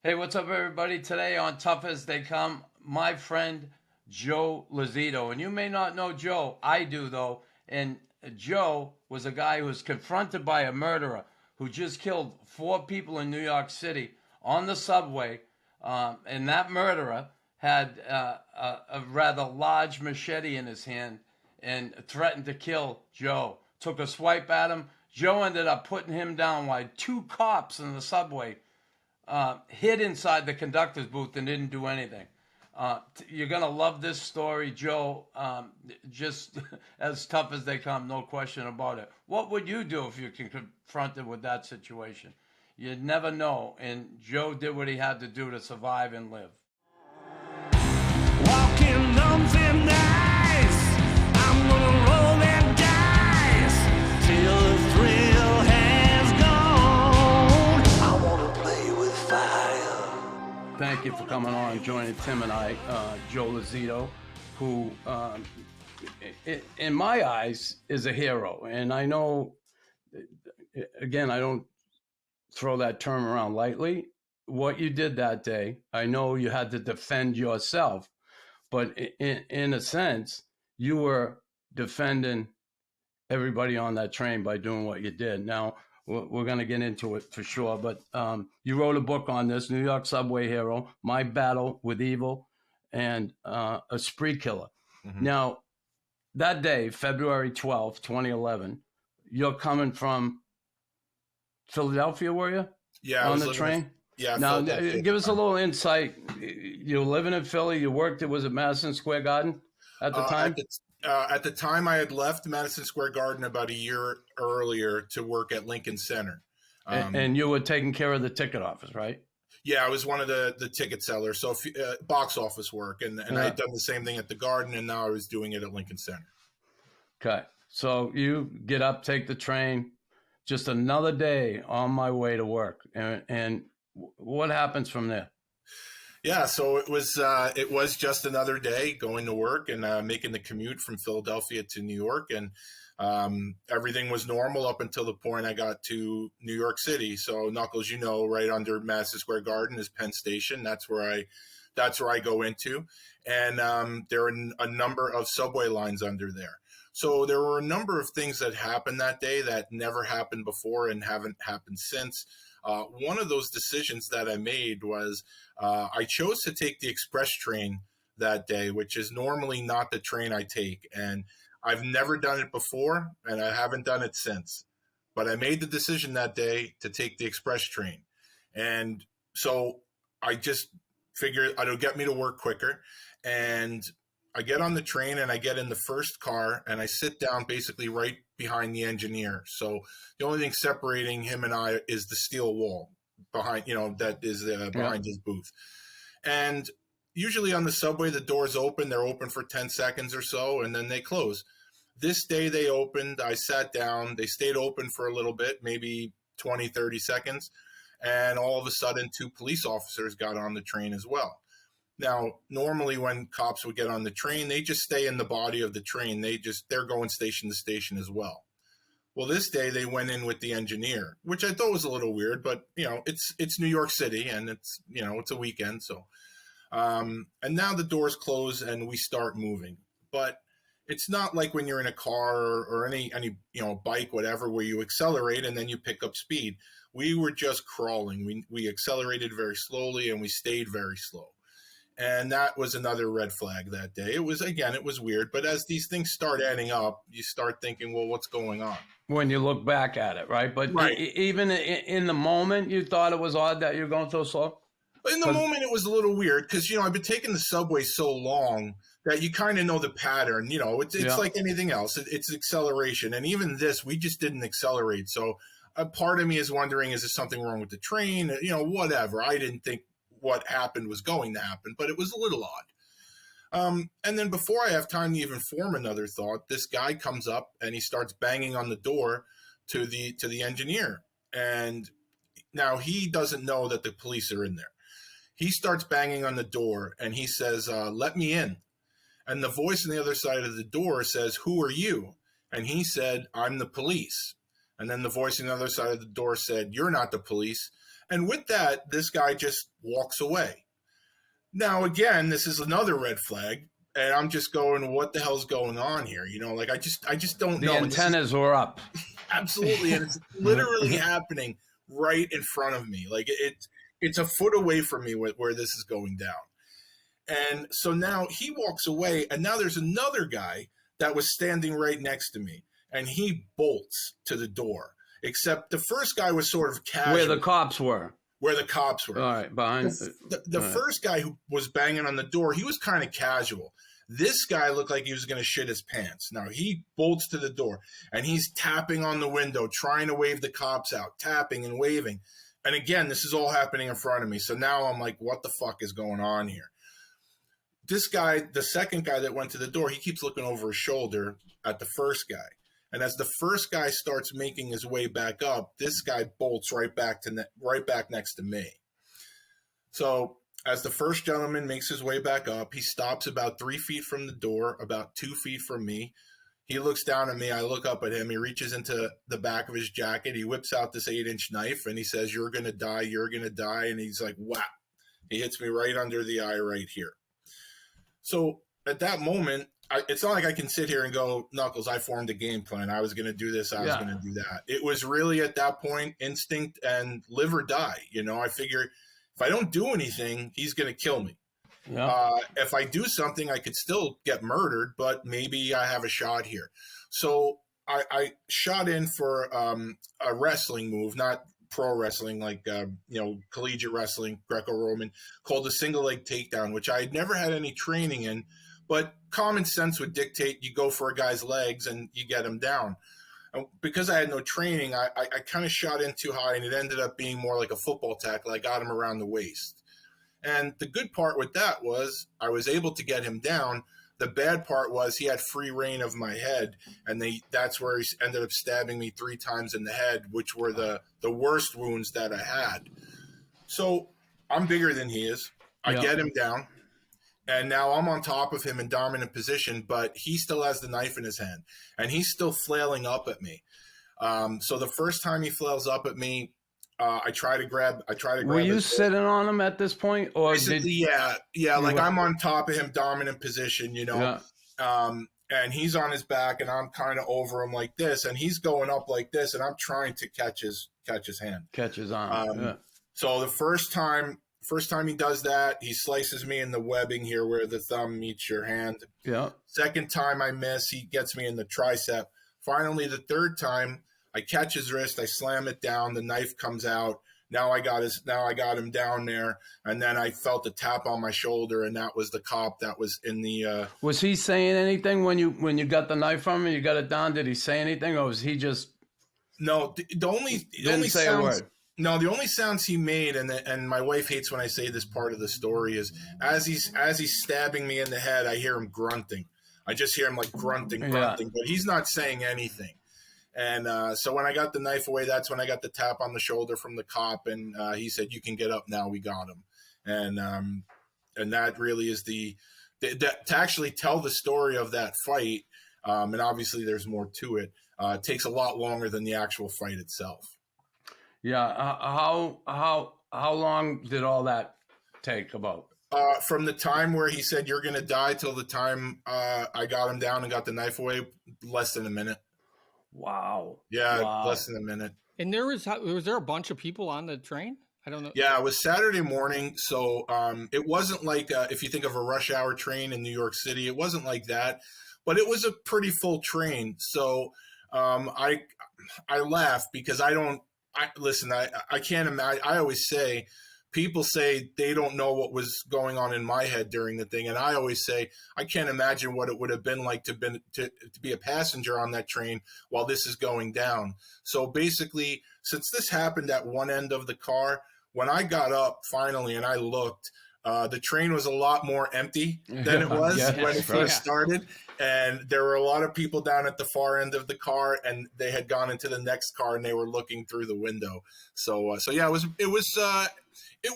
Hey, what's up, everybody? Today on Tough as They Come, my friend Joe Lozito. And you may not know Joe. I do, though. And Joe was a guy who was confronted by a murderer who just killed four people in New York City on the subway. And that murderer had a rather large machete in his hand and threatened to kill Joe. Took a swipe at him. Joe ended up putting him down while two cops in the subway hid inside the conductor's booth and didn't do anything. You're going to love this story, Joe. Just as tough as they come, no question about it. What would you do if you're confronted with that situation? You'd never know. And Joe did what he had to do to survive and live. Walking on thin ice, I'm gonna roll that dice till the thrill has gone. I wanna play with fire. Thank you for coming on and joining Tim and I, Joe Lozito, who, in my eyes, is a hero. And I know, again, I don't throw that term around lightly. What you did that day, I know you had to defend yourself, but in a sense, you were defending everybody on that train by doing what you did. Now, we're going to get into it for sure, but you wrote a book on this, New York Subway Hero, My Battle with Evil, and a Spree Killer. Mm-hmm. Now, that day, February 12th, 2011, you're coming from Philadelphia, were you? Yeah. On the train? Yeah. Now, give us a little insight. You're living in Philly. You worked, was it Madison Square Garden at the time? At the time, I had left Madison Square Garden about a year earlier to work at Lincoln Center. And you were taking care of the ticket office, right? Yeah, I was one of the ticket sellers. So box office work. And I had done the same thing at the Garden, and now I was doing it at Lincoln Center. Okay. So you get up, take the train, just another day on my way to work. And what happens from there? Yeah, so it was just another day going to work and making the commute from Philadelphia to New York, and everything was normal up until the point I got to New York City. So Knuckles, right under Madison Square Garden is Penn Station. That's where I go into, and there are a number of subway lines under there. So there were a number of things that happened that day that never happened before and haven't happened since. One of those decisions that I made was I chose to take the express train that day, which is normally not the train I take. And I've never done it before, and I haven't done it since. But I made the decision that day to take the express train. And so I just figured it'll get me to work quicker. And I get on the train and I get in the first car and I sit down basically right behind the engineer. So the only thing separating him and I is the steel wall behind, that is behind his booth. And usually on the subway, the doors open, they're open for 10 seconds or so, and then they close. This day they opened, I sat down, they stayed open for a little bit, maybe 20, 30 seconds. And all of a sudden, two police officers got on the train as well. Now, normally when cops would get on the train, they just stay in the body of the train. They're going station to station as well. Well, this day they went in with the engineer, which I thought was a little weird, but it's New York City and it's a weekend. So, and now the doors close and we start moving, but it's not like when you're in a car or any bike, whatever, where you accelerate and then you pick up speed. We were just crawling. We accelerated very slowly and we stayed very slow. And that was another red flag that day. It was weird. But as these things start adding up, you start thinking, well, what's going on? When you look back at it, right? But right. Even in the moment, you thought it was odd that you're going so slow? In the moment, it was a little weird because, I've been taking the subway so long that you kind of know the pattern. It's like anything else. It's acceleration. And even this, we just didn't accelerate. So a part of me is wondering, is there something wrong with the train? Whatever. I didn't think what happened was going to happen, but it was a little odd. And then before I have time to even form another thought, this guy comes up and he starts banging on the door to the engineer. And now he doesn't know that the police are in there. He starts banging on the door and he says, let me in. And the voice on the other side of the door says, who are you? And he said, I'm the police. And then the voice on the other side of the door said, you're not the police. And with that, this guy just walks away. Now, again, this is another red flag. And I'm just going, what the hell's going on here? You know, like I just don't know. The antennas were up. Absolutely. And it's literally happening right in front of me. Like it's a foot away from me where this is going down. And so now he walks away, and now there's another guy that was standing right next to me, and he bolts to the door. Except the first guy was sort of casual. Where the cops were. Where the cops were. All right, behind. The first guy who was banging on the door, he was kind of casual. This guy looked like he was going to shit his pants. Now, he bolts to the door, and he's tapping on the window, trying to wave the cops out, tapping and waving. And again, this is all happening in front of me. So now I'm like, what the fuck is going on here? This guy, the second guy that went to the door, he keeps looking over his shoulder at the first guy. And as the first guy starts making his way back up, this guy bolts right back next to me. So as the first gentleman makes his way back up, he stops about 3 feet from the door, about 2 feet from me. He looks down at me. I look up at him. He reaches into the back of his jacket. He whips out this 8-inch knife, and he says, "You're going to die. You're going to die." And he's like, whap. He hits me right under the eye right here. So at that moment, it's not like I can sit here and go, Knuckles, I formed a game plan. I was going to do this. I was going to do that. It was really at that point, instinct and live or die. You know, I figure if I don't do anything, he's going to kill me. Yeah. If I do something, I could still get murdered, but maybe I have a shot here. So I shot in for a wrestling move, not pro wrestling, like, collegiate wrestling, Greco-Roman, called a single leg takedown, which I had never had any training in. But common sense would dictate you go for a guy's legs and you get him down. And because I had no training, I kind of shot in too high, and it ended up being more like a football tackle. I got him around the waist. And the good part with that was I was able to get him down. The bad part was he had free reign of my head, and that's where he ended up stabbing me 3 times in the head, which were the worst wounds that I had. So I'm bigger than he is. I get him down. And now I'm on top of him in dominant position, but he still has the knife in his hand, and he's still flailing up at me. So the first time he flails up at me, I try to grab. Were you sitting on him at this point, or yeah? Like I'm on top of him, dominant position, you know. Yeah. And he's on his back, and I'm kind of over him like this, and he's going up like this, and I'm trying to catch his hand, catch his arm. So the first time he does that, he slices me in the webbing here where the thumb meets your hand. Yeah. Second time I miss, he gets me in the tricep. Finally, the third time, I catch his wrist, I slam it down, the knife comes out. Now I got him down there, and then I felt a tap on my shoulder, and that was the cop that was in the. Was he saying anything when you got the knife from him? You got it down. Did he say anything, or was he just? No, the only say a word. No, the only sounds he made, and my wife hates when I say this part of the story, is as he's stabbing me in the head, I hear him grunting. I just hear him like grunting, but he's not saying anything. And so when I got the knife away, that's when I got the tap on the shoulder from the cop, and he said, "You can get up now. We got him." And that really is to actually tell the story of that fight. And obviously, there's more to it. It takes a lot longer than the actual fight itself. Yeah. How long did all that take about? From the time where he said, "You're going to die," till the time I got him down and got the knife away, less than a minute. Wow. Yeah, less than a minute. And was there a bunch of people on the train? I don't know. Yeah, it was Saturday morning, so it wasn't like if you think of a rush hour train in New York City, it wasn't like that, but it was a pretty full train. So I laugh because I can't imagine. I always say, people say they don't know what was going on in my head during the thing. And I always say, I can't imagine what it would have been like to be a passenger on that train while this is going down. So basically, since this happened at one end of the car, when I got up finally and I looked, the train was a lot more empty than it was when it first started. And there were a lot of people down at the far end of the car, and they had gone into the next car and they were looking through the window. So yeah, it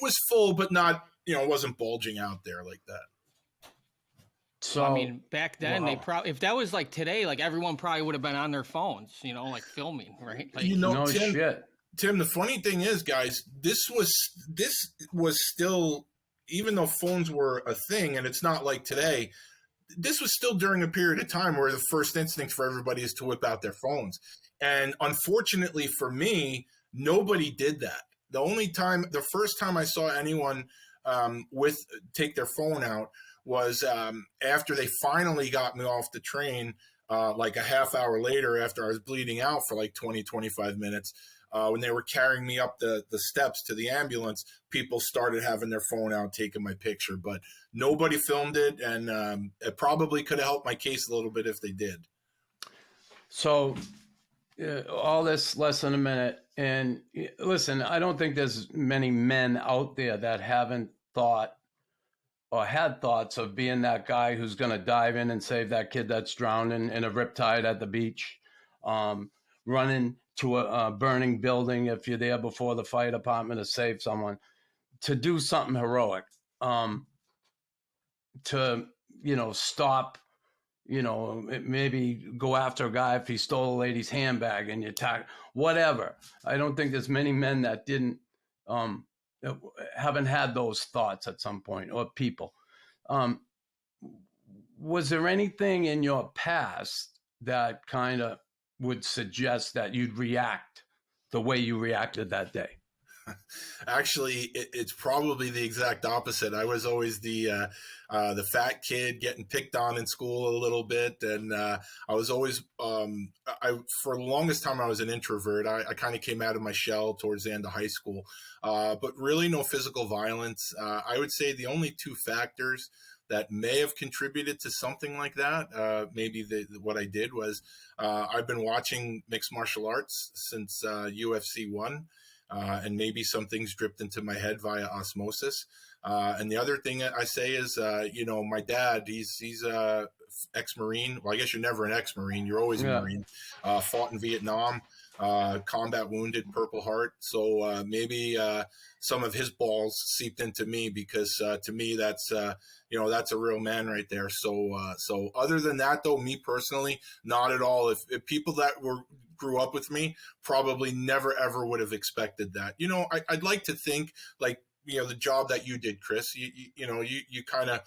was full, but not, it wasn't bulging out there like that. So I mean, back then they probably, if that was like today, like everyone probably would have been on their phones, like filming, right? Like, no shit. Tim, the funny thing is, guys, this was still, even though phones were a thing, and it's not like today, this was still during a period of time where the first instinct for everybody is to whip out their phones. And unfortunately for me, nobody did that. The first time I saw anyone take their phone out was after they finally got me off the train, like a half hour later after I was bleeding out for like 20, 25 minutes. When they were carrying me up the steps to the ambulance, people started having their phone out, taking my picture, but nobody filmed it. And it probably could have helped my case a little bit if they did. So all this less than a minute. And listen, I don't think there's many men out there that haven't thought or had thoughts of being that guy who's going to dive in and save that kid that's drowning in a riptide at the beach, running to a burning building if you're there before the fire department to save someone, to do something heroic, to, stop, maybe go after a guy if he stole a lady's handbag and you attack, whatever. I don't think there's many men that haven't had those thoughts at some point, or people. Was there anything in your past that kind of would suggest that you'd react the way you reacted that day? Actually, it's probably the exact opposite. I was always the fat kid getting picked on in school a little bit, and I was always for the longest time I was an introvert. I kind of came out of my shell towards the end of high school, but really no physical violence. I would say the only two factors that may have contributed to something like that, maybe what I did was I've been watching mixed martial arts since UFC 1. And maybe some things dripped into my head via osmosis. And the other thing I say is, my dad, he's ex-Marine. Well, I guess you're never an ex-Marine. You're always a Marine. Fought in Vietnam, combat wounded, Purple Heart. So maybe some of his balls seeped into me because to me, that's a real man right there. So other than that, though, me personally, not at all. If people that grew up with me probably never ever would have expected that. I'd like to think like the job that you did, Chris, you kind of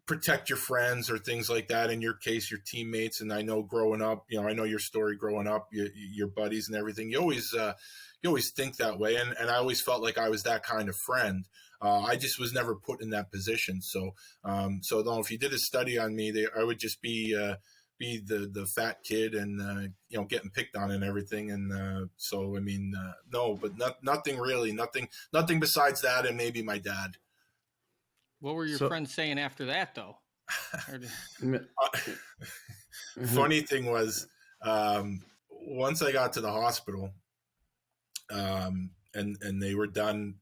protect your friends or things like that. In your case, your teammates. And I know growing up, I know your story growing up, your buddies and everything. You always think that way. And I always felt like I was that kind of friend. I just was never put in that position. So though, if you did a study on me, I would just be the fat kid and getting picked on and everything. And no, but nothing really, nothing besides that, and maybe my dad. What were your friends saying after that, though? Funny thing was, once I got to the hospital, and they were done,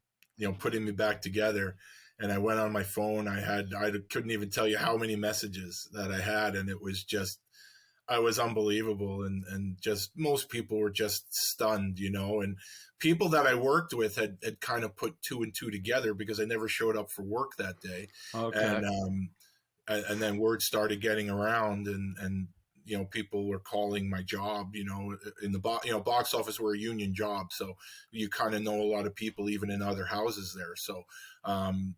putting me back together, and I went on my phone. I couldn't even tell you how many messages that I had, and it was I was unbelievable. And just most people were just stunned, and people that I worked with had kind of put two and two together because I never showed up for work that day. Okay. And then word started getting around and people were calling my job, in the box office, we're a union job. So you kind of know a lot of people even in other houses there. So, and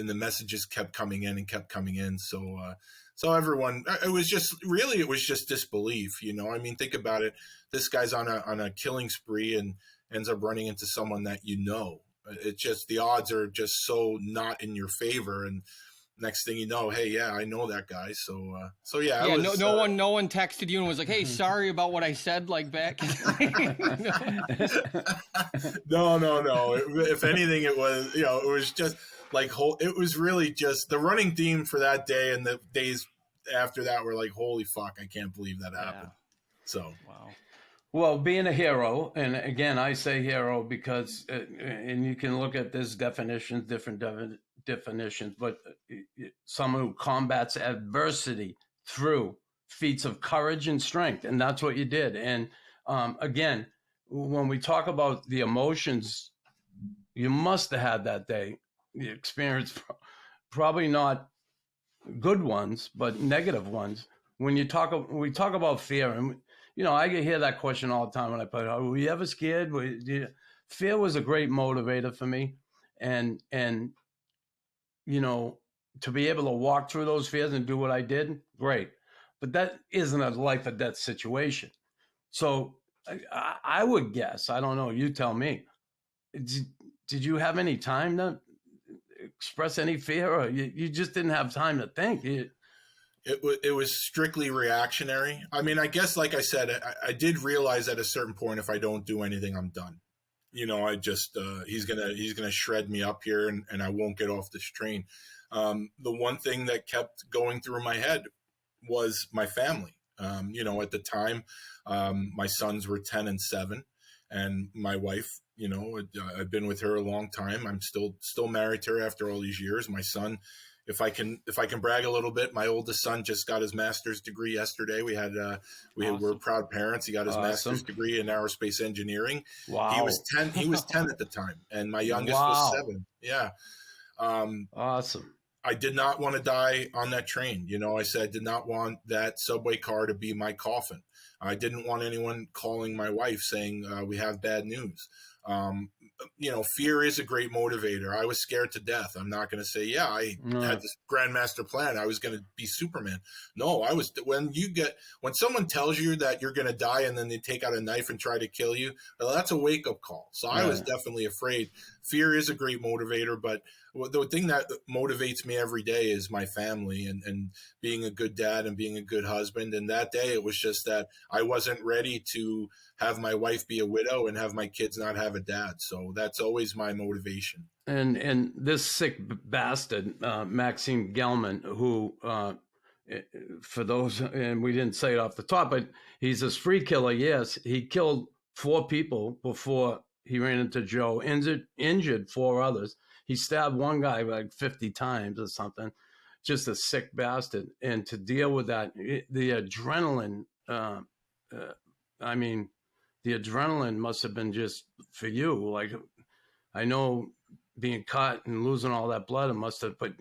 the messages kept coming in and kept coming in. So everyone, it was just disbelief, think about it. This guy's on a killing spree and ends up running into someone that it's just, the odds are just so not in your favor. And next thing you know, hey, yeah, I know that guy. So yeah. Yeah, no one texted you and was like, hey, sorry about what I said, like back. No. If anything, it was, it was just like, it was really just the running theme for that day. And the days after that were like, holy fuck, I can't believe that happened. So, wow. Well, being a hero, and again, I say hero because, and you can look at this definitions, different definitions, but someone who combats adversity through feats of courage and strength. And that's what you did. And again, when we talk about the emotions, you must have had that day, the experience, probably not good ones, but negative ones. When we talk about fear, and I get hear that question all the time when I play. Were you ever scared? Fear was a great motivator for me, and to be able to walk through those fears and do what I did, great. But that isn't a life or death situation. So I would guess, I don't know, you tell me. Did you have any time to express any fear, or you just didn't have time to think? It was strictly reactionary. I mean, I guess, like I said, I did realize at a certain point, if I don't do anything, I'm done. I just he's gonna shred me up here, and I won't get off this train. The one thing that kept going through my head was my family. At the time, my sons were 10 and 7, and my wife, I've been with her a long time. I'm still married to her after all these years. My son, if I can brag a little bit, my oldest son just got his master's degree yesterday. We're proud parents. He got his master's degree in aerospace engineering. Wow. He was 10 at the time, and my youngest was 7. Yeah. Awesome. I did not want to die on that train. I said I did not want that subway car to be my coffin. I didn't want anyone calling my wife saying, we have bad news. Fear is a great motivator. I was scared to death. I'm not going to say, I had this grandmaster plan. I was going to be Superman. No, I was. When someone tells you that you're going to die and then they take out a knife and try to kill you, well, that's a wake up call. So I was definitely afraid. Fear is a great motivator, but the thing that motivates me every day is my family and being a good dad and being a good husband. And that day it was just that I wasn't ready to have my wife be a widow and have my kids not have a dad. So that's always my motivation. And this sick bastard, Maxime Gelman, who, for those, and we didn't say it off the top, but he's a spree killer. Yes, he killed 4 people before he ran into Joe, injured 4 others. He stabbed one guy like 50 times or something. Just a sick bastard. And to deal with that, the adrenaline, the adrenaline must have been just for you. Like, I know being caught and losing all that blood, it must have, but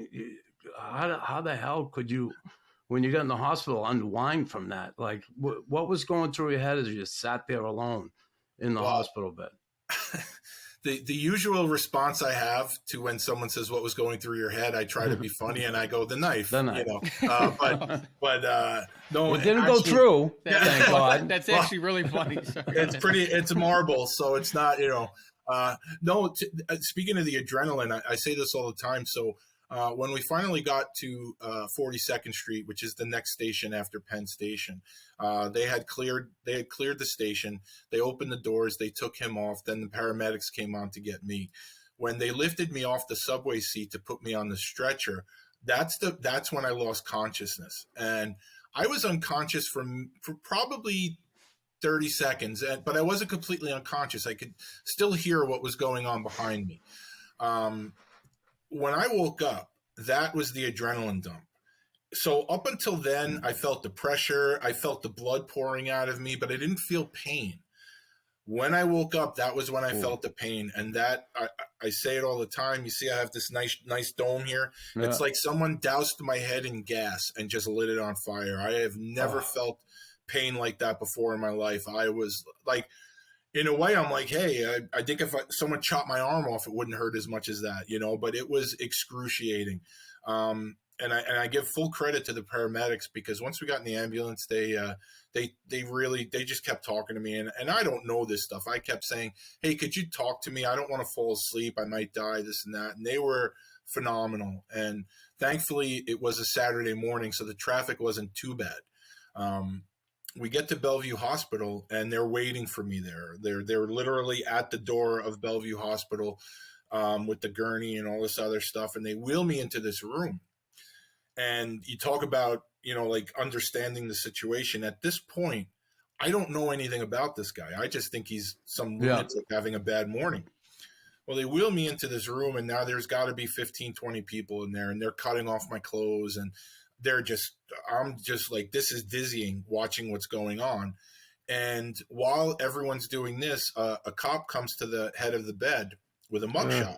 how the hell could you, when you got in the hospital, unwind from that? Like, what was going through your head as you just sat there alone in the hospital bed? The usual response I have to when someone says what was going through your head, I try to be funny and I go, the knife. No, it didn't go through. Thank God. That's actually really funny. It's a marble, so it's not, speaking of the adrenaline, I say this all the time. So when we finally got to 42nd Street, which is the next station after Penn Station, they had cleared the station. They opened the doors. They took him off. Then the paramedics came on to get me. When they lifted me off the subway seat to put me on the stretcher, that's when I lost consciousness, and I was unconscious for probably 30 seconds, but I wasn't completely unconscious. I could still hear what was going on behind me. When I woke up, that was the adrenaline dump. So up until then, I felt the pressure. I felt the blood pouring out of me, but I didn't feel pain. When I woke up, that was when I felt the pain. And that, I say it all the time. You see, I have this nice dome here. Yeah. It's like someone doused my head in gas and just lit it on fire. I have never felt pain like that before in my life. I was like, in a way, I'm like, hey, I think if someone chopped my arm off, it wouldn't hurt as much as that, but it was excruciating. And I give full credit to the paramedics, because once we got in the ambulance, they just kept talking to me. And I don't know this stuff. I kept saying, hey, could you talk to me? I don't want to fall asleep. I might die, this and that. And they were phenomenal. And thankfully, it was a Saturday morning, so the traffic wasn't too bad. We get to Bellevue Hospital, and they're waiting for me there. They're literally at the door of Bellevue Hospital with the gurney and all this other stuff, and they wheel me into this room. And you talk about, like understanding the situation. At this point, I don't know anything about this guy. I just think he's some lunatic having a bad morning. Well, they wheel me into this room, and now there's got to be 15, 20 people in there, and they're cutting off my clothes, and I'm just like, this is dizzying watching what's going on. And while everyone's doing this, a cop comes to the head of the bed with a mugshot,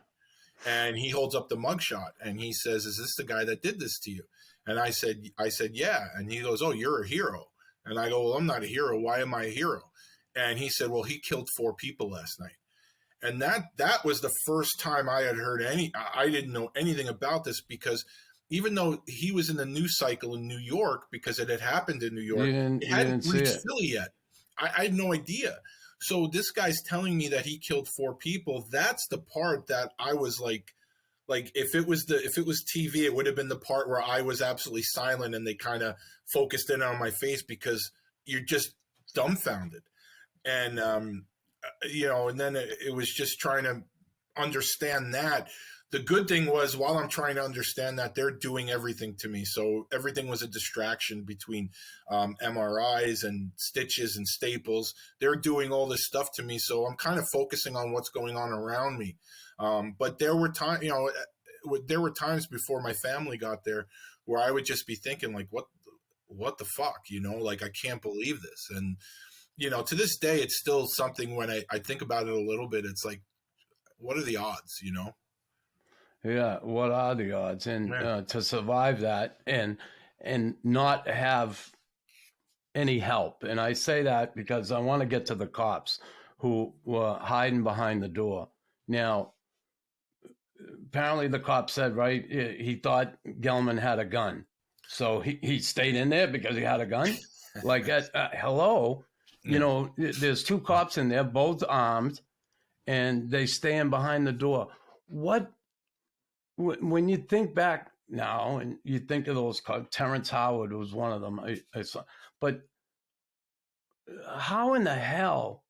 and he holds up the mugshot, and he says, is this the guy that did this to you? And I said, yeah. And he goes, oh, you're a hero. And I go, well, I'm not a hero. Why am I a hero? And he said, well, he killed 4 people last night. And that was the first time I had heard I didn't know anything about this, because even though he was in the news cycle in New York, because it had happened in New York, it hadn't reached Philly yet. I had no idea. So this guy's telling me that he killed 4 people. That's the part that I was like if it was TV, it would have been the part where I was absolutely silent and they kind of focused in on my face, because you're just dumbfounded. And and then it was just trying to understand that. The good thing was, while I'm trying to understand that, they're doing everything to me. So everything was a distraction between MRIs and stitches and staples. They're doing all this stuff to me. So I'm kind of focusing on what's going on around me. But there were times before my family got there where I would just be thinking, like, what the fuck, like, I can't believe this. And, to this day, it's still something when I think about it a little bit, it's like, what are the odds, Yeah, what are the odds? And to survive that and not have any help. And I say that because I want to get to the cops who were hiding behind the door. Now, apparently the cop said, right, he thought Gelman had a gun. So he stayed in there because he had a gun? Like, hello? There's 2 cops in there, both armed, and they stand behind the door. When you think back now, and you think of those cops, Terrence Howard was one of them, I saw, but how in the hell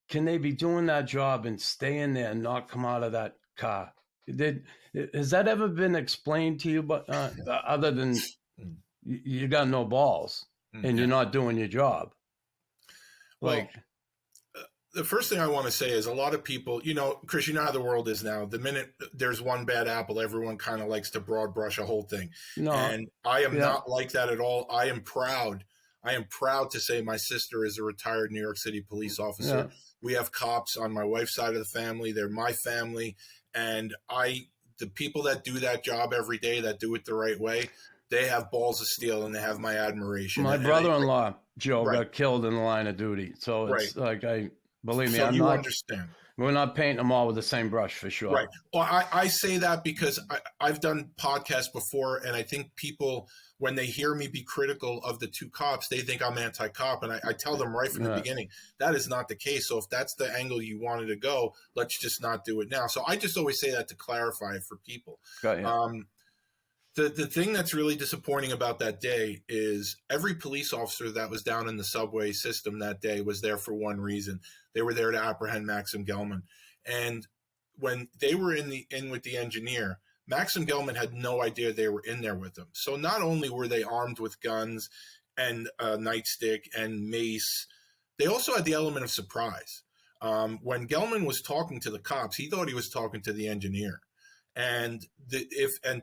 can they be doing that job and stay in there and not come out of that car? Has that ever been explained to you, but other than you got no balls and you're not doing your job? Like, the first thing I want to say is, a lot of people, Chris, how the world is now. The minute there's one bad apple, everyone kind of likes to broad brush a whole thing. No, and I am not like that at all. I am proud to say my sister is a retired New York City police officer. Yeah. We have cops on my wife's side of the family. They're my family. And the people that do that job every day, that do it the right way, they have balls of steel and they have my admiration. My brother-in-law, Joe, got killed in the line of duty. So it's like, believe me, I'm not understand. We're not painting them all with the same brush, for sure. Right. Well, I say that because I've done podcasts before, and I think people, when they hear me be critical of the 2 cops, they think I'm anti-cop. And I tell them right from the beginning, that is not the case. So if that's the angle you wanted to go, let's just not do it now. So I just always say that to clarify it for people. Got you. The thing that's really disappointing about that day is every police officer that was down in the subway system that day was there for one reason. They were there to apprehend Maxim Gelman. And when they were in with the engineer, Maxim Gelman had no idea they were in there with him. So not only were they armed with guns and a nightstick and mace, they also had the element of surprise. When Gelman was talking to the cops, he thought he was talking to the engineer. And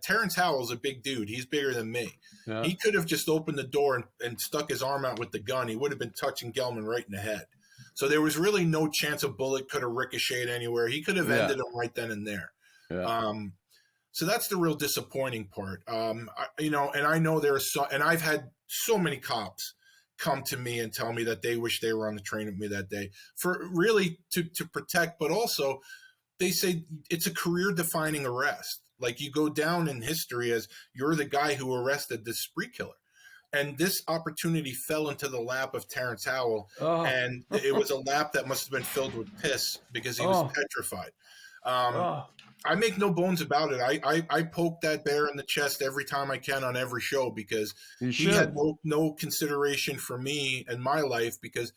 Terrence Howell's a big dude. He's bigger than me. Yeah. He could have just opened the door and stuck his arm out with the gun. He would have been touching Gelman right in the head. So there was really no chance a bullet could have ricocheted anywhere. He could have ended him right then and there. Yeah. So that's the real disappointing part. And I know and I've had so many cops come to me and tell me that they wish they were on the train with me that day for really to protect, but also they say it's a career-defining arrest. Like, you go down in history as you're the guy who arrested this spree killer. And this opportunity fell into the lap of Terrence Howell, and it was a lap that must have been filled with piss because he was petrified. I make no bones about it. I poke that bear in the chest every time I can on every show because he had no consideration for me and my life, because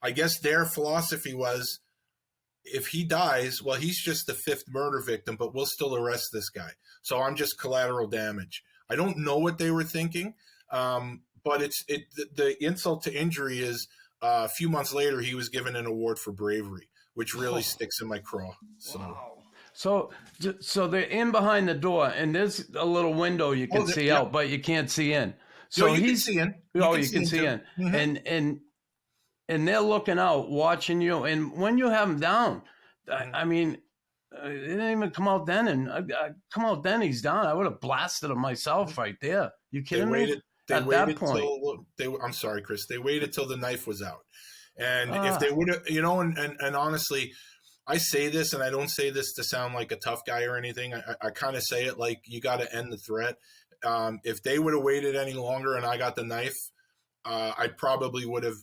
I guess their philosophy was, if he dies, well, he's just the 5th murder victim, but we'll still arrest this guy. So I'm just collateral damage. I don't know what they were thinking, but the insult to injury is a few months later, he was given an award for bravery, which really sticks in my craw. So. Wow. So they're in behind the door, and there's a little window you can see out, but you can't see in. So you can see in. You can see in. Mm-hmm. And they're looking out, watching you. And when you have him down, I mean, it didn't even come out then. And come out then, he's down. I would have blasted him myself right there. You kidding me? They at that waited point. till I'm sorry, Chris. They waited till the knife was out. And if they Ah, would have, and honestly, I say this, and I don't say this to sound like a tough guy or anything. I kind of say it like you got to end the threat. If they would have waited any longer and I got the knife, I probably would have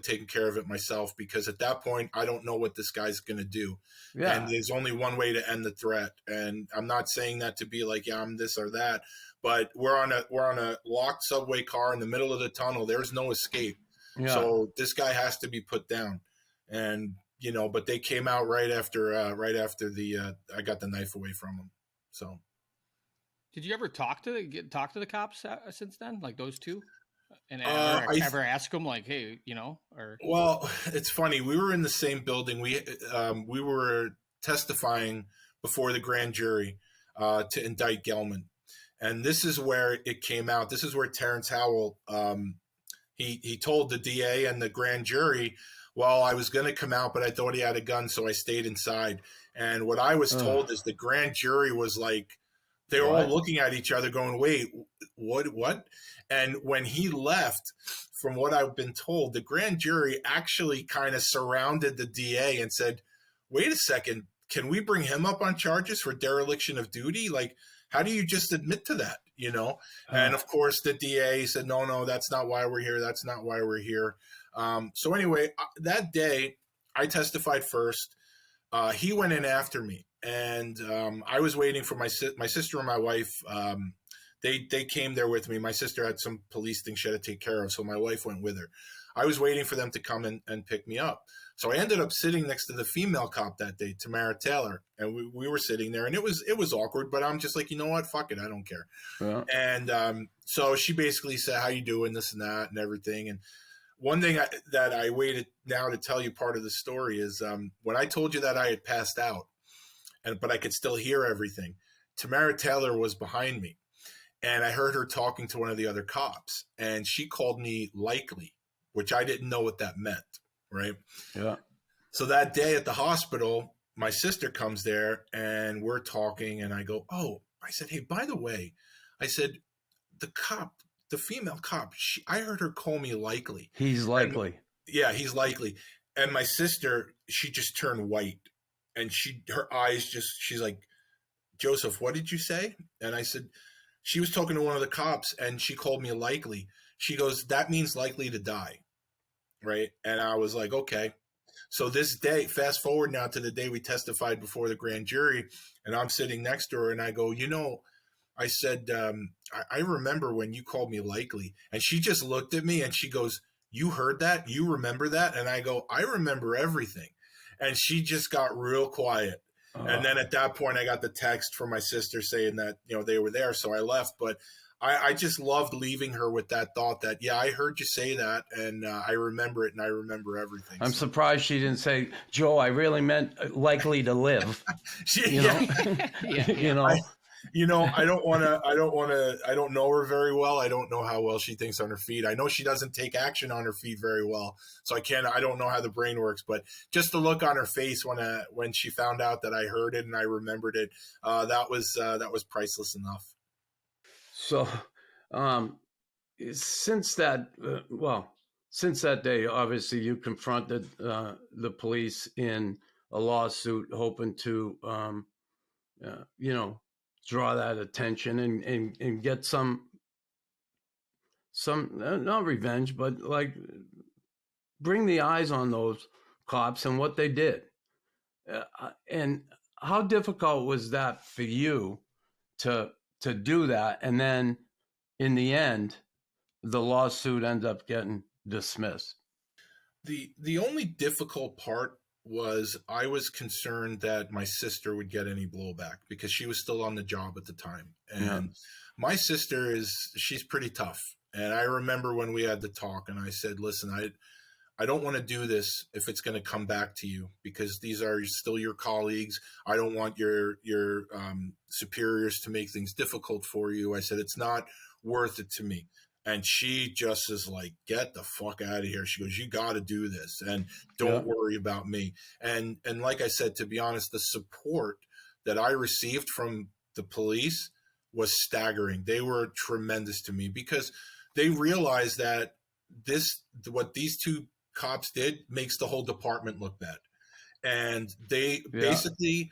taken care of it myself, because at that point I don't know what this guy's going to do, and yeah, there's only one way to end the threat. And I'm not saying that to be like, yeah, I'm this or that, but we're on a locked subway car in the middle of the tunnel. There's no escape, yeah. so this guy has to be put down. And but they came out right after the I got the knife away from him. So Did you ever talk to the cops since then, like those two, and I ever ask them like, hey, or Well, it's funny. We were in the same building. We were testifying before the grand jury to indict Gelman, and this is where it came out. This is where Terrence Howell he told the DA and the grand jury, "Well, I was going to come out, but I thought he had a gun, so I stayed inside." And what I was Ugh. told is the grand jury was like, they were all What? looking at each other, going, "Wait, what?" And when he left, from what I've been told, the grand jury actually kind of surrounded the DA and said, "Wait a second, can we bring him up on charges for dereliction of duty? Like, how do you just admit to that?" And of course, the DA said, "No, no, that's not why we're here. That's not why we're here." So anyway, that day, I testified first. He went in after me, and I was waiting for my sister and my wife. They came there with me. My sister had some police things she had to take care of, so my wife went with her. I was waiting for them to come and pick me up. So I ended up sitting next to the female cop that day, Tamara Taylor, and we were sitting there, and it was awkward, but I'm just like, you know what, fuck it, I don't care. Yeah. And so she basically said, "How you doing?" This and that and everything. And one thing that I waited now to tell you part of the story is when I told you that I had passed out, but I could still hear everything. Tamara Taylor was behind me, and I heard her talking to one of the other cops, and she called me likely, which I didn't know what that meant, right? Yeah. So that day at the hospital, my sister comes there, and we're talking, and I go, "Oh," I said, "Hey, by the way," I said, the female cop, I heard her call me likely." He's And likely. yeah, he's likely. And my sister, she just turned white, and her eyes she's like, "Joseph, what did you say?" And I said, she was talking to one of the cops, and she called me likely. She goes, "That means likely to die." Right. And I was like, okay. So this day, fast forward now to the day we testified before the grand jury, and I'm sitting next to her, and I go, I said, I remember when you called me likely. And she just looked at me and she goes, "You heard that? You remember that?" And I go, "I remember everything." And she just got real quiet. And then at that point, I got the text from my sister saying that, they were there. So I left. But I just loved leaving her with that thought that, yeah, I heard you say that, and I remember it, and I remember everything. I'm So surprised she didn't say, "Joe, I really meant likely to live." You know, you know. I don't know her very well. I don't know how well she thinks on her feet. I know she doesn't take action on her feet very well. So I don't know how the brain works, but just the look on her face when she found out that I heard it and I remembered it, that was priceless enough. So, um, since that, since that day, obviously you confronted the police in a lawsuit, hoping to, draw that attention and get some not revenge, but like bring the eyes on those cops and what they did. And how difficult was that for you to do that? And then in the end, the lawsuit ended up getting dismissed. The only difficult part was I was concerned that my sister would get any blowback because she was still on the job at the time. And Yeah. my sister she's pretty tough. And I remember when we had the talk and I said, "Listen, I don't want to do this if it's going to come back to you, because these are still your colleagues. I don't want your superiors to make things difficult for you." I said, "It's not worth it to me." And she just is like, "Get the fuck out of here." She goes, "You got to do this, and don't worry about me." And like I said, to be honest, the support that I received from the police was staggering. They were tremendous to me because they realize that what these two cops did makes the whole department look bad. And they basically,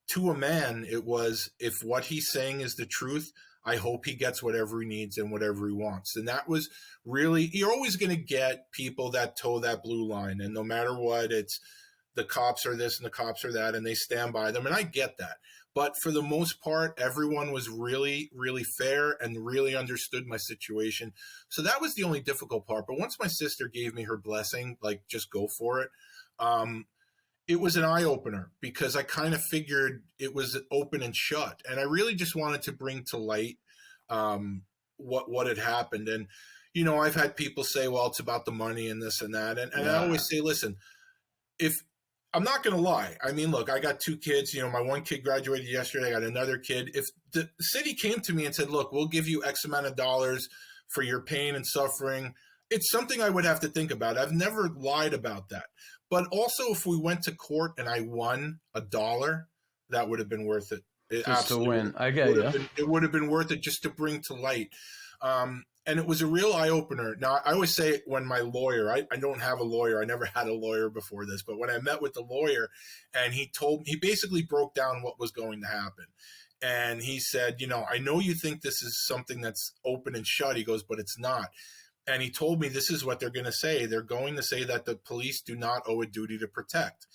to a man, it was, if what he's saying is the truth, I hope he gets whatever he needs and whatever he wants. And that was really, you're always going to get people that toe that blue line. And no matter what, it's the cops are this and the cops are that, and they stand by them. And I get that. But for the most part, everyone was really, really fair and really understood my situation. So that was the only difficult part. But once my sister gave me her blessing, like, just go for it, it was an eye-opener, because I kind of figured it was open and shut. And I really just wanted to bring to light what had happened. And, you know, I've had people say, well, it's about the money and this and that. And I always say, listen, if I'm not going to lie. I mean, look, I got 2 kids. You know, my one kid graduated yesterday. I got another kid. If the city came to me and said, look, we'll give you X amount of dollars for your pain and suffering, it's something I would have to think about. I've never lied about that. But also, if we went to court and I won $1, that would have been worth it. Just to win. I get you. It would have been worth it just to bring to light. And it was a real eye-opener. Now, I always say when my lawyer, I don't have a lawyer. I never had a lawyer before this. But when I met with the lawyer, and he basically broke down what was going to happen. And he said, you know, I know you think this is something that's open and shut. He goes, but it's not. And he told me this is what they're going to say. They're going to say that the police do not owe a duty to protect.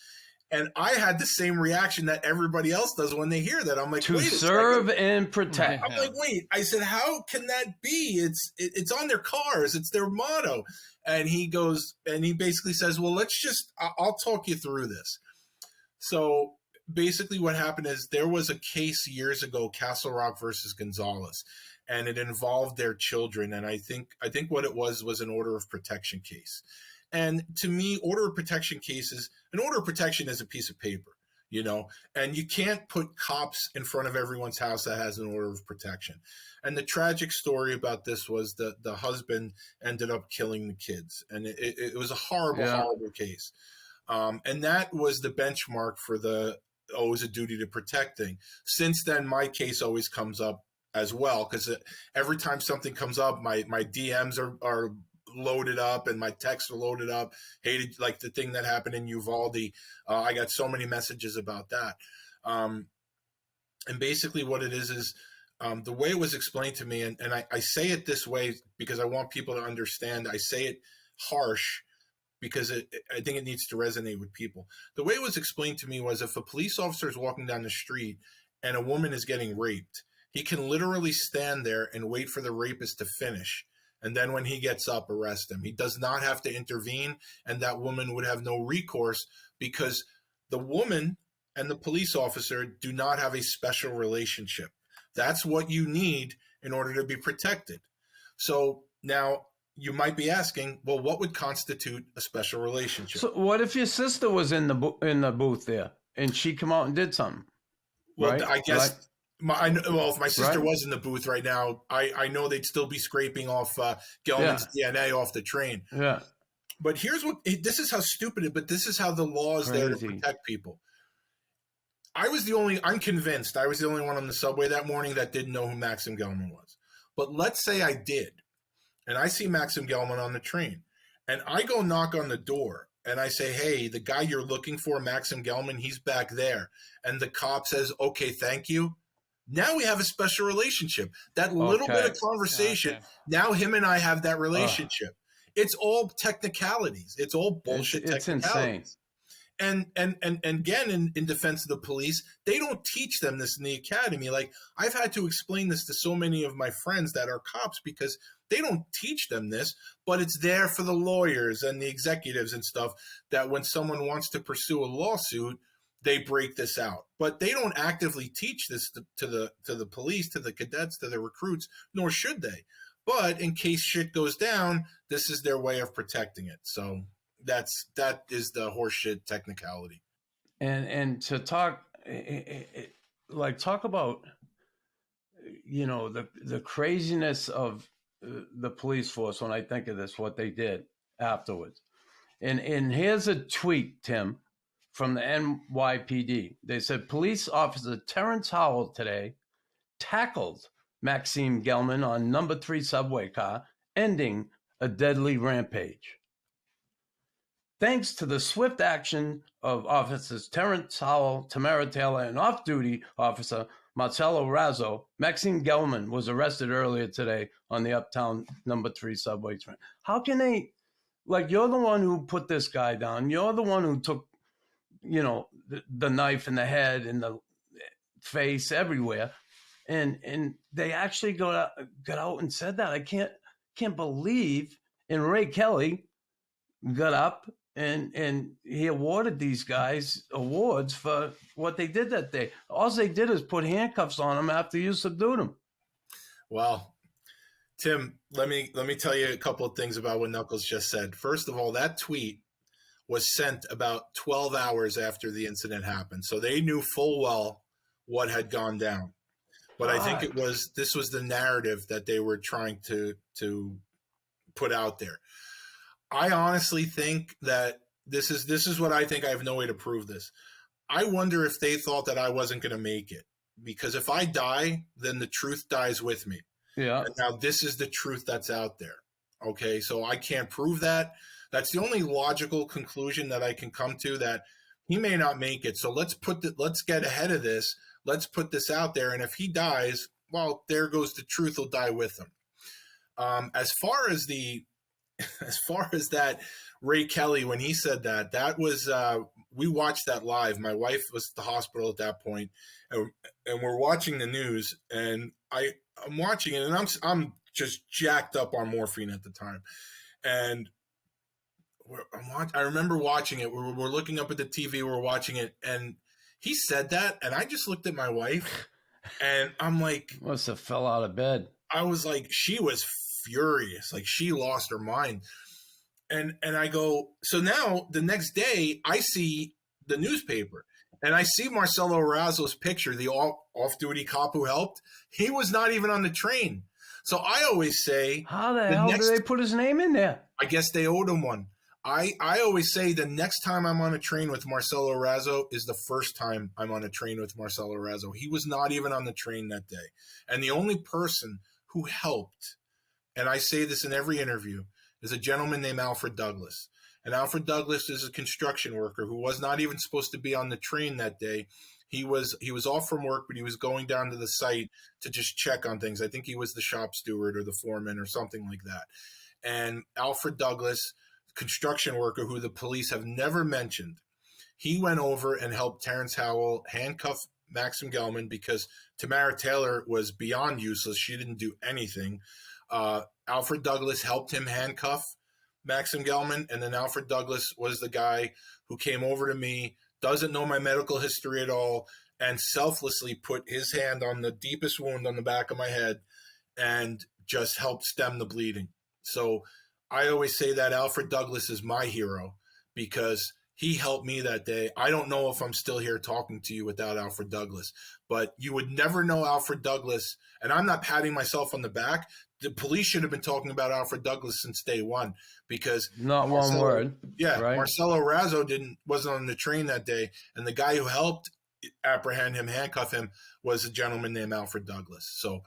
And I had the same reaction that everybody else does when they hear that. I'm like, to serve and protect. I'm like, wait. I said, how can that be? It's on their cars. It's their motto. And he goes, and he basically says, well, I'll talk you through this. So basically what happened is there was a case years ago, Castle Rock versus Gonzalez, and it involved their children. And I think what it was an order of protection case. And to me, order of protection cases, an order of protection is a piece of paper, you know, and you can't put cops in front of everyone's house that has an order of protection. And the tragic story about this was that the husband ended up killing the kids. And it was a horrible, horrible case. And that was the benchmark for the owes a duty to protect thing. Since then, my case always comes up as well, because every time something comes up, my DMs are loaded up and my texts are loaded up. Hated, like the thing that happened in Uvalde. I got so many messages about that. And basically what it is the way it was explained to me, and I say it this way because I want people to understand. I say it harsh because I think it needs to resonate with people. The way it was explained to me was, if a police officer is walking down the street and a woman is getting raped, he can literally stand there and wait for the rapist to finish. And then when he gets up, arrest him. He does not have to intervene, and that woman would have no recourse, because the woman and the police officer do not have a special relationship. That's what you need in order to be protected. So now you might be asking, well, what would constitute a special relationship? So what if your sister was in the booth there and she come out and did something? Well, right? I guess... if my sister was in the booth right now, I know they'd still be scraping off Gelman's DNA off the train. Yeah. But this is how stupid it, but this is how the law is there to protect people. I'm convinced I was the only one on the subway that morning that didn't know who Maxim Gelman was. But let's say I did, and I see Maxim Gelman on the train, and I go knock on the door, and I say, hey, the guy you're looking for, Maxim Gelman, he's back there. And the cop says, okay, thank you. Now we have a special relationship. That little bit of conversation, now him and I have that relationship. It's all technicalities. It's all bullshit technicalities. It's insane. And again, in defense of the police, they don't teach them this in the academy. Like, I've had to explain this to so many of my friends that are cops, because they don't teach them this, but it's there for the lawyers and the executives and stuff, that when someone wants to pursue a lawsuit, they break this out. But they don't actively teach this to the police, to the cadets, to the recruits, nor should they. But in case shit goes down, this is their way of protecting it. So that is the horseshit technicality. And to talk about, you know, the craziness of the police force when I think of this, what they did afterwards. And here's a tweet, Tim, from the NYPD. They said, police officer Terrence Howell today tackled Maxime Gelman on number 3 subway car ending a deadly rampage. Thanks to the swift action of officers Terrence Howell, Tamara Taylor, and off-duty officer Marcelo Razzo, Maxine Gelman was arrested earlier today on the Uptown number 3 subway train. How can they, like, you're the one who put this guy down. You're the one who took, the knife in the head and the face everywhere. And they actually got out and said that. I can't believe. And Ray Kelly got up and he awarded these guys awards for what they did that day. All they did is put handcuffs on them after you subdued them. Well, Tim, let me tell you a couple of things about what Knuckles just said. First of all, that tweet was sent about 12 hours after the incident happened, so they knew full well what had gone down. But I think this was the narrative that they were trying to put out there. I honestly think that this is what I think. I have no way to prove this. I wonder if they thought that I wasn't going to make it, because if I die, then the truth dies with me. Yeah. And now this is the truth that's out there. Okay, so I can't prove that. That's the only logical conclusion that I can come to, that he may not make it. So let's get ahead of this. Let's put this out there. And if he dies, well, there goes the truth will die with him. As far as that Ray Kelly, when he said that was, we watched that live. My wife was at the hospital at that point, and we're watching the news, and I'm watching it, and I'm just jacked up on morphine at the time. And I remember watching it. We're looking up at the TV, we're watching it, and he said that, and I just looked at my wife, and I'm like, must have fell out of bed. I was like, she was furious, like she lost her mind. And I go, so now the next day I see the newspaper and I see Marcelo Razzo's picture, the off-duty cop who helped. He was not even on the train. So I always say, how the hell did they put his name in there? I guess they owed him one. I always say the next time I'm on a train with Marcelo Razzo is the first time I'm on a train with Marcelo Razzo. He was not even on the train that day. And the only person who helped, and I say this in every interview, is a gentleman named Alfred Douglas. And Alfred Douglas is a construction worker who was not even supposed to be on the train that day. He was off from work, but he was going down to the site to just check on things. I think he was the shop steward or the foreman or something like that. And Alfred Douglas, construction worker who the police have never mentioned, he went over and helped Terrence Howell handcuff Maxim Gelman because Tamara Taylor was beyond useless. She didn't do anything. Alfred Douglas helped him handcuff Maxim Gelman, and then Alfred Douglas was the guy who came over to me, doesn't know my medical history at all, and selflessly put his hand on the deepest wound on the back of my head and just helped stem the bleeding. So I always say that Alfred Douglas is my hero because he helped me that day. I don't know if I'm still here talking to you without Alfred Douglas, but you would never know Alfred Douglas. And I'm not patting myself on the back. The police should have been talking about Alfred Douglas since day one because not one word. Yeah, right? Marcelo Razzo wasn't on the train that day, and the guy who helped apprehend him, handcuff him, was a gentleman named Alfred Douglas. So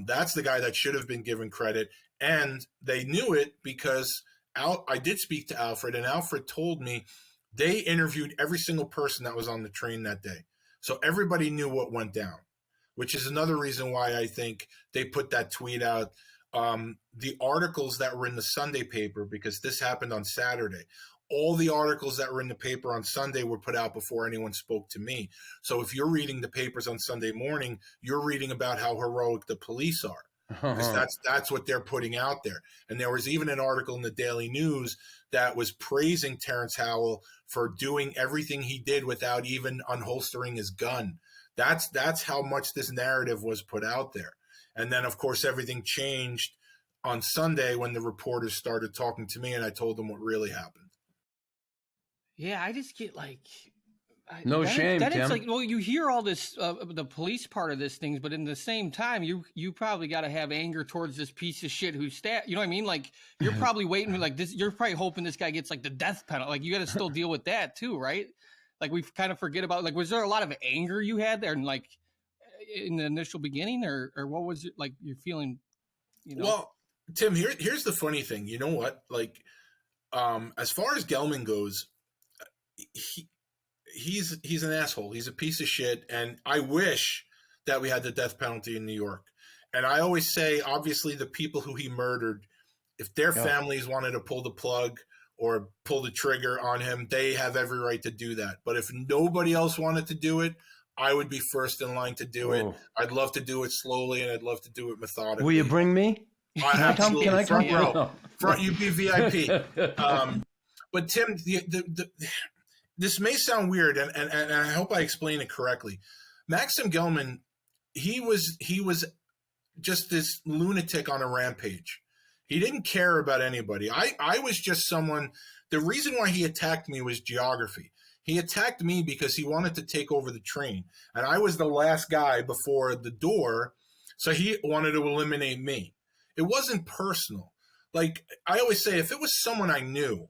that's the guy that should have been given credit, and they knew it because I did speak to Alfred, and Alfred told me they interviewed every single person that was on the train that day, so everybody knew what went down, which is another reason why I think they put that tweet out. The articles that were in the Sunday paper, because this happened on Saturday, all the articles that were in the paper on Sunday were put out before anyone spoke to me. So if you're reading the papers on Sunday morning, you're reading about how heroic the police are, because that's what they're putting out there. And there was even an article in the Daily News that was praising Terrence Howell for doing everything he did without even unholstering his gun. That's how much this narrative was put out there. And then, of course, everything changed on Sunday when the reporters started talking to me and I told them what really happened. Yeah, I just get like... No shame, Then Tim. it's like, well, you hear all this, the police part of this things, but in the same time, you probably got to have anger towards this piece of shit who you know what I mean? Like, you're probably waiting, like this, you're probably hoping this guy gets like the death penalty. Like, you got to still deal with that too, right? Like, we kind of forget about, like, was there a lot of anger you had there and like in the initial beginning, or what was it like you're feeling, you know? Well, Tim, here's the funny thing. You know what? Like, as far as Gelman goes, he he's an asshole. He's a piece of shit, and I wish that we had the death penalty in New York. And I always say, obviously, the people who he murdered, if their families wanted to pull the plug or pull the trigger on him, they have every right to do that. But if nobody else wanted to do it, I would be first in line to do it. I'd love to do it slowly, and I'd love to do it methodically. Will you bring me? Absolutely. Can I come? Front row. Front, you'd be VIP. But Tim, this may sound weird, and I hope I explain it correctly. Maxim Gelman, he was just this lunatic on a rampage. He didn't care about anybody. I was just someone. The reason why he attacked me was geography. He attacked me because he wanted to take over the train, and I was the last guy before the door, so he wanted to eliminate me. It wasn't personal. Like I always say, if it was someone I knew,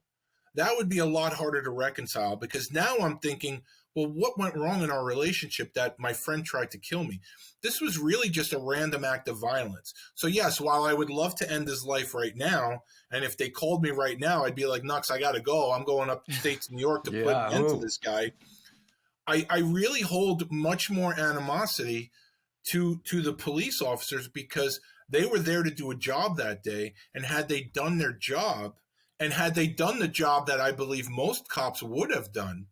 that would be a lot harder to reconcile, because now I'm thinking, well, what went wrong in our relationship that my friend tried to kill me? This was really just a random act of violence. So yes, while I would love to end his life right now, and if they called me right now, I'd be like, Nux, I got to go. I'm going upstate to New York to put an end to this guy. I really hold much more animosity to the police officers, because they were there to do a job that day. And had they done their job, and had they done the job that I believe most cops would have done,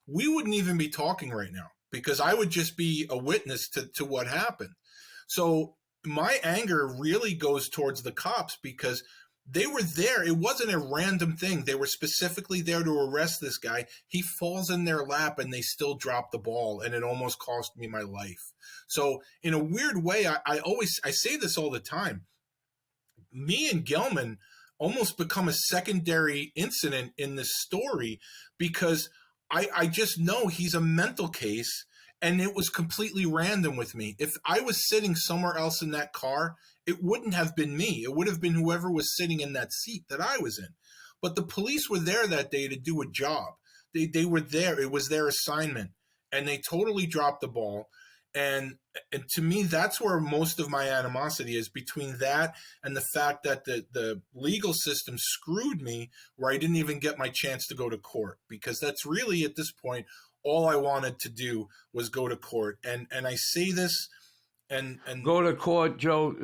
we wouldn't even be talking right now, because I would just be a witness to what happened. So my anger really goes towards the cops, because they were there. It wasn't a random thing. They were specifically there to arrest this guy. He falls in their lap and they still drop the ball, and it almost cost me my life. So in a weird way, I say this all the time. Me and Gelman almost become a secondary incident in this story, because I just know he's a mental case, and it was completely random with me. If I was sitting somewhere else in that car, it wouldn't have been me. It would have been whoever was sitting in that seat that I was in. But the police were there that day to do a job. They were there. It was their assignment, and they totally dropped the ball. And to me, that's where most of my animosity is, between that and the fact that the legal system screwed me, where I didn't even get my chance to go to court, because that's really, at this point, all I wanted to do was go to court. And I say this and go to court, Joe,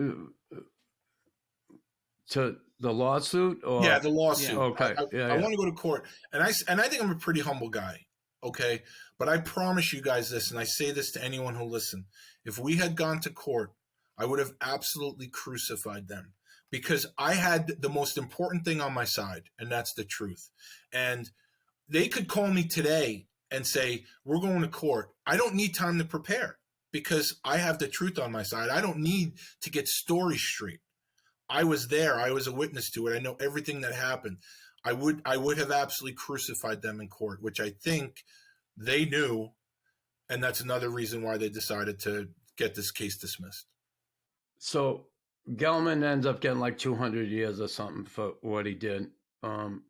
to the lawsuit? Or? Yeah, the lawsuit. Yeah. Okay. I want to go to court. And I think I'm a pretty humble guy. Okay. But I promise you guys this, and I say this to anyone who listen. If we had gone to court, I would have absolutely crucified them, because I had the most important thing on my side, and that's the truth. And they could call me today and say, we're going to court. I don't need time to prepare, because I have the truth on my side. I don't need to get stories straight. I was there. I was a witness to it. I know everything that happened. I would have absolutely crucified them in court, which I think they knew, and that's another reason why they decided to get this case dismissed. So Gelman ends up getting like 200 years or something for what he did. And,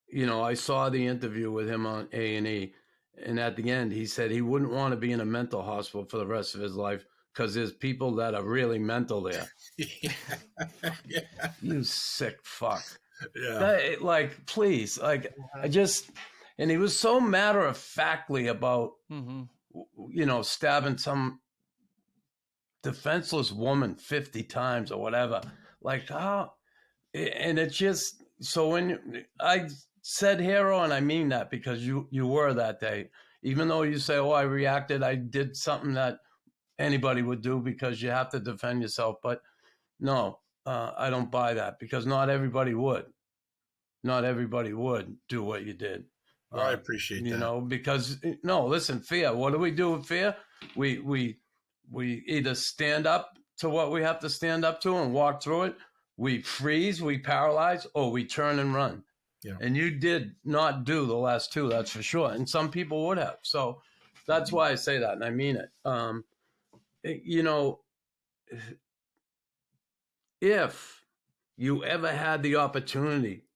you know, I saw the interview with him on A&E, and at the end he said he wouldn't want to be in a mental hospital for the rest of his life, because there's people that are really mental there. Yeah. You sick fuck. Yeah. Like, please, like, and he was so matter-of-factly about, you know, stabbing some defenseless woman 50 times or whatever. Like, how? And it's just, so when I said hero, and I mean that, because you were that day. Even though you say, oh, I reacted, I did something that anybody would do because you have to defend yourself. But no, I don't buy that, because not everybody would. Not everybody would do what you did. I appreciate that. You know, because no, listen, fear. What do we do with fear? We either stand up to what we have to stand up to and walk through it. We freeze, we paralyze, or we turn and run. Yeah. And you did not do the last two, that's for sure. And some people would have. So that's why I say that, and I mean it. You know, if you ever had the opportunity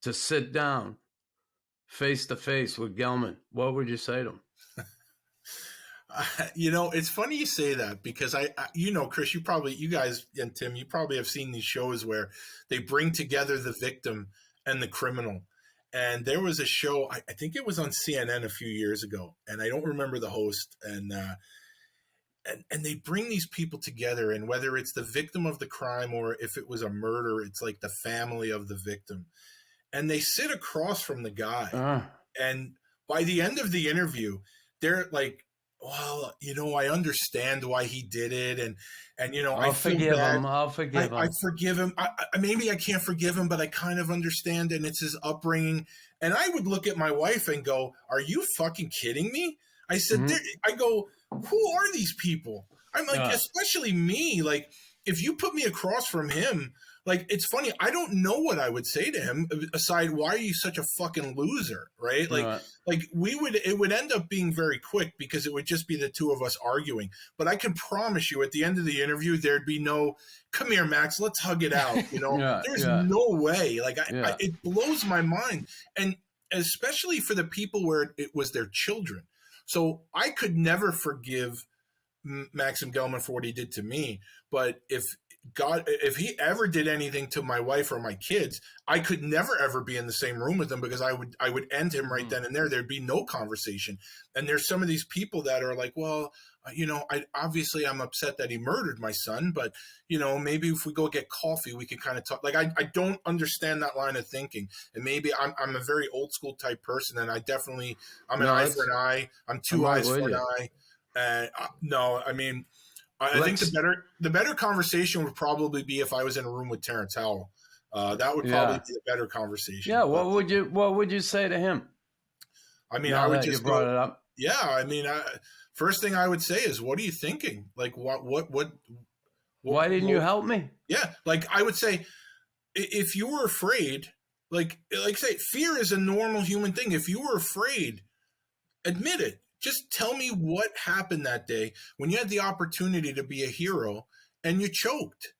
to sit down face to face with Gelman, what would you say to him? It's funny you say that because Chris, you guys and Tim, you probably have seen these shows where they bring together the victim and the criminal. And there was a show, I think it was on CNN a few years ago, and I don't remember the host. And they bring these people together, and whether it's the victim of the crime or if it was a murder, it's like the family of the victim. And they sit across from the guy. And by the end of the interview, they're like, well, I understand why he did it. And I'll forgive him. I'll forgive him. I forgive him. Maybe I can't forgive him, but I kind of understand. And it's his upbringing. And I would look at my wife and go, are you fucking kidding me? I said, I go, who are these people? I'm like, especially me. Like, if you put me across from him, like, it's funny. I don't know what I would say to him aside, why are you such a fucking loser? Right? Like it would end up being very quick because it would just be the two of us arguing. But I can promise you at the end of the interview, there'd be no, come here, Max, let's hug it out. There's no way. Like, it blows my mind. And especially for the people where it was their children. So I could never forgive Maxim Gelman for what he did to me. But if he ever did anything to my wife or my kids, I could never ever be in the same room with him because I would end him right then and there. There'd be no conversation. And there's some of these people that are like, well, I'm upset that he murdered my son, but maybe if we go get coffee, we can kind of talk. Like, I don't understand that line of thinking. And maybe I'm a very old school type person, and I'm an eye for an eye. I'm two eyes for an eye. And I think the better conversation would probably be if I was in a room with Terrence Howell. That would probably be a better conversation. Yeah. What would you say to him? I mean, I would just brought it up. Yeah. I mean, first thing I would say is, what are you thinking? Like, why didn't you help me? Yeah. Like, I would say, if you were afraid, like say, fear is a normal human thing. If you were afraid, admit it. Just tell me what happened that day when you had the opportunity to be a hero and you choked.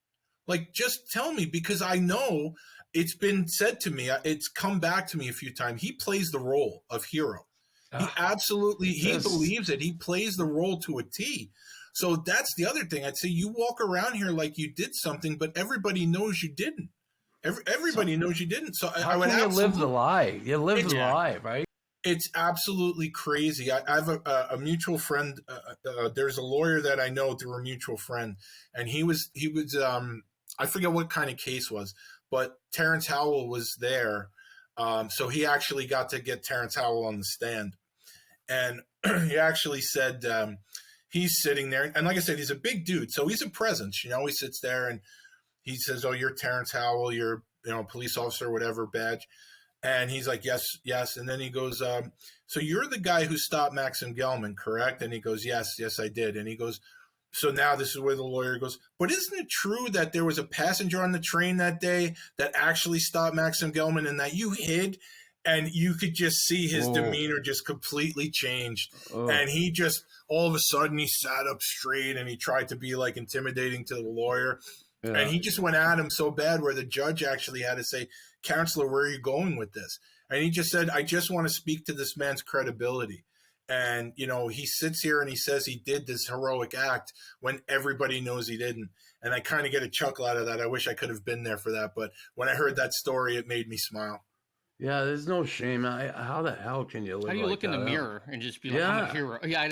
Like, just tell me, because I know it's been said to me. It's come back to me a few times. He plays the role of hero. He believes it. He plays the role to a T. So that's the other thing. I'd say you walk around here like you did something, but everybody knows you didn't. Everybody knows you didn't. So I would you live the lie. You live the lie, right? It's absolutely crazy. I have a mutual friend. There's a lawyer that I know through a mutual friend, and he was I forget what kind of case was, but Terrence Howell was there. So he actually got to get Terrence Howell on the stand, and he actually said he's sitting there, and like I said, he's a big dude, so he's a presence. He sits there and he says, "Oh, you're Terrence Howell. You're police officer, whatever badge." And he's like, yes. And then he goes, so you're the guy who stopped Maxim Gelman, correct? And he goes, yes, I did. And he goes, so now this is where the lawyer goes, but isn't it true that there was a passenger on the train that day that actually stopped Maxim Gelman and that you hid? And you could just see his demeanor just completely changed. And he just, all of a sudden, he sat up straight and he tried to be like intimidating to the lawyer. Yeah. And he just went at him so bad where the judge actually had to say, "Counselor, where are you going with this?" And he just said, "I just want to speak to this man's credibility." And, he sits here and he says he did this heroic act when everybody knows he didn't. And I kind of get a chuckle out of that. I wish I could have been there for that. But when I heard that story, it made me smile. Yeah, there's no shame. How the hell can you live? How do you look in the mirror and just be like, I'm a hero? Yeah,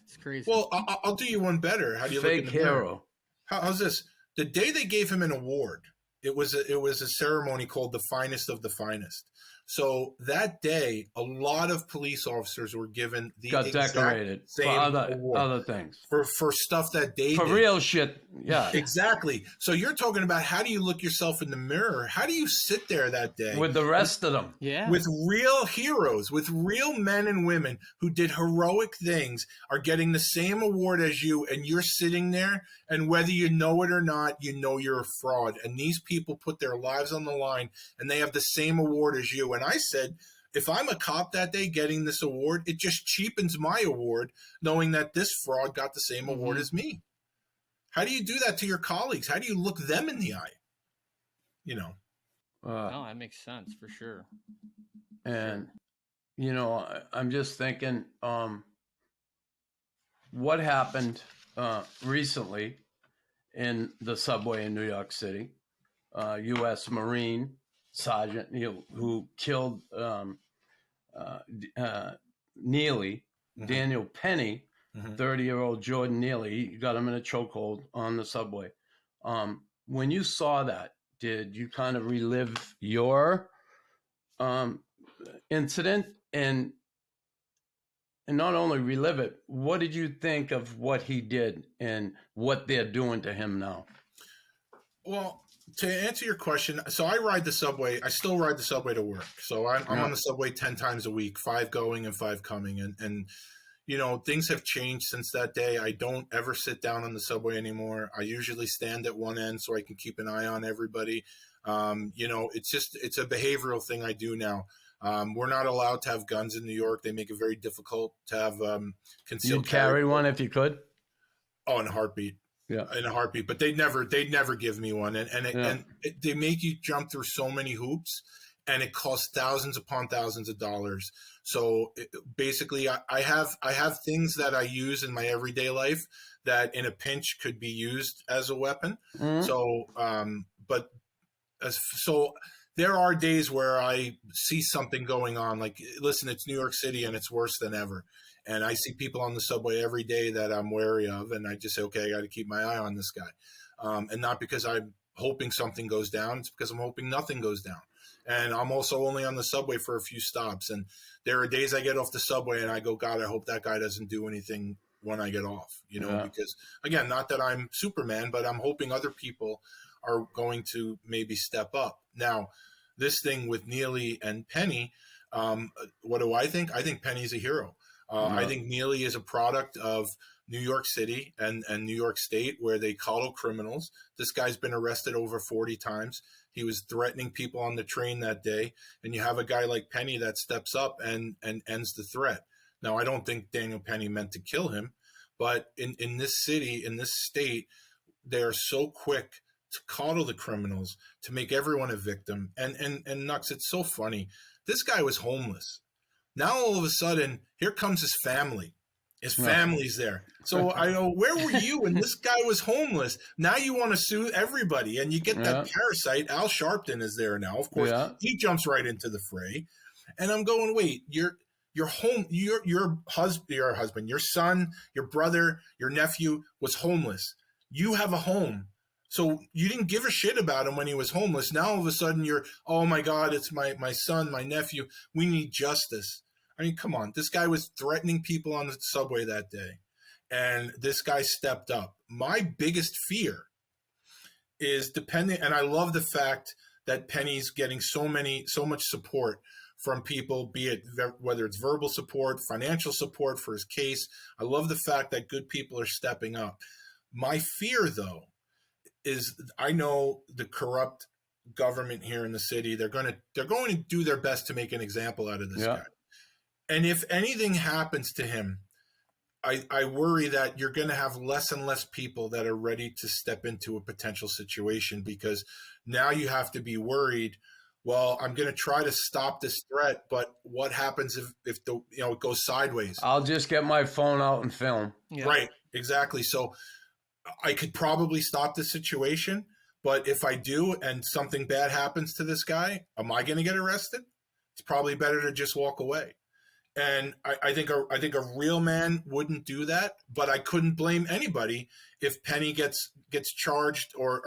it's crazy. Well, I'll do you one better. How do you fake look in the hero? Mirror? How's this? The day they gave him an award, it was a ceremony called the Finest of the Finest. So that day, a lot of police officers were given the decorated same for award other things for stuff that they for did. Real shit. Yeah, exactly. So you're talking about how do you look yourself in the mirror? How do you sit there that day with the rest of them? Yeah, with real heroes, with real men and women who did heroic things, are getting the same award as you, and you're sitting there, and whether you know it or not, you're a fraud. And these people put their lives on the line, and they have the same award as you. And I said, if I'm a cop that day getting this award, it just cheapens my award, knowing that this fraud got the same award as me. How do you do that to your colleagues? How do you look them in the eye? No, that makes sense for sure. And I'm just thinking, what happened recently in the subway in New York City. U.S. Marine Sergeant who killed Neely, Daniel Penny, 30-year-old Jordan Neely. He got him in a chokehold on the subway. When you saw that, did you kind of relive your incident and not only relive it, what did you think of what he did and what they're doing to him now? Well, to answer your question, so I ride the subway. I still ride the subway to work. So I'm on the subway 10 times a week, 5 going and 5 coming. And you know, things have changed since that day. I don't ever sit down on the subway anymore. I usually stand at one end so I can keep an eye on everybody. You know, it's a behavioral thing I do now. We're not allowed to have guns in New York. They make it very difficult to have concealed carry one if you could. Oh, in a heartbeat. Yeah, in a heartbeat. But they'd never give me one, and they make you jump through so many hoops, and it costs thousands upon thousands of dollars. So basically, I have things that I use in my everyday life that in a pinch could be used as a weapon. So, so there are days where I see something going on. Like, listen, it's New York City, and it's worse than ever. And I see people on the subway every day that I'm wary of, and I just say, okay, I got to keep my eye on this guy, and not because I'm hoping something goes down. It's because I'm hoping nothing goes down. And I'm also only on the subway for a few stops. And there are days I get off the subway and I go, God, I hope that guy doesn't do anything when I get off, you know, because again, not that I'm Superman, but I'm hoping other people are going to maybe step up. Now, this thing with Neely and Penny, what do I think? I think Penny's a hero. I think Neely is a product of New York City and New York State, where they coddle criminals. This guy's been arrested over 40 times. He was threatening people on the train that day. And you have a guy like Penny that steps up and ends the threat. Now, I don't think Daniel Penny meant to kill him, but in this city, in this state, they're so quick to coddle the criminals, to make everyone a victim. And Nux, it's so funny. This guy was homeless. Now, all of a sudden, here comes his family. His family's there. So I know, where were you when this guy was homeless? Now you want to sue everybody, and you get that parasite. Al Sharpton is there now. Of course, he jumps right into the fray. And I'm going, wait, your husband, your son, your brother, your nephew was homeless. You have a home. So you didn't give a shit about him when he was homeless. Now all of a sudden you're, oh my God, it's my son, my nephew. We need justice. I mean, come on. This guy was threatening people on the subway that day, and this guy stepped up. My biggest fear is and I love the fact that Penny's getting so much support from people, be it whether it's verbal support, financial support for his case. I love the fact that good people are stepping up. My fear, though, is I know the corrupt government here in the city, they're going to do their best to make an example out of this guy. And if anything happens to him, I worry that you're going to have less and less people that are ready to step into a potential situation, because now you have to be worried, well, I'm going to try to stop this threat, but what happens if it goes sideways? I'll just get my phone out and film. Yeah. Right, exactly. So I could probably stop the situation, but if I do and something bad happens to this guy, am I going to get arrested? It's probably better to just walk away. And I think a real man wouldn't do that, but I couldn't blame anybody if Penny gets charged or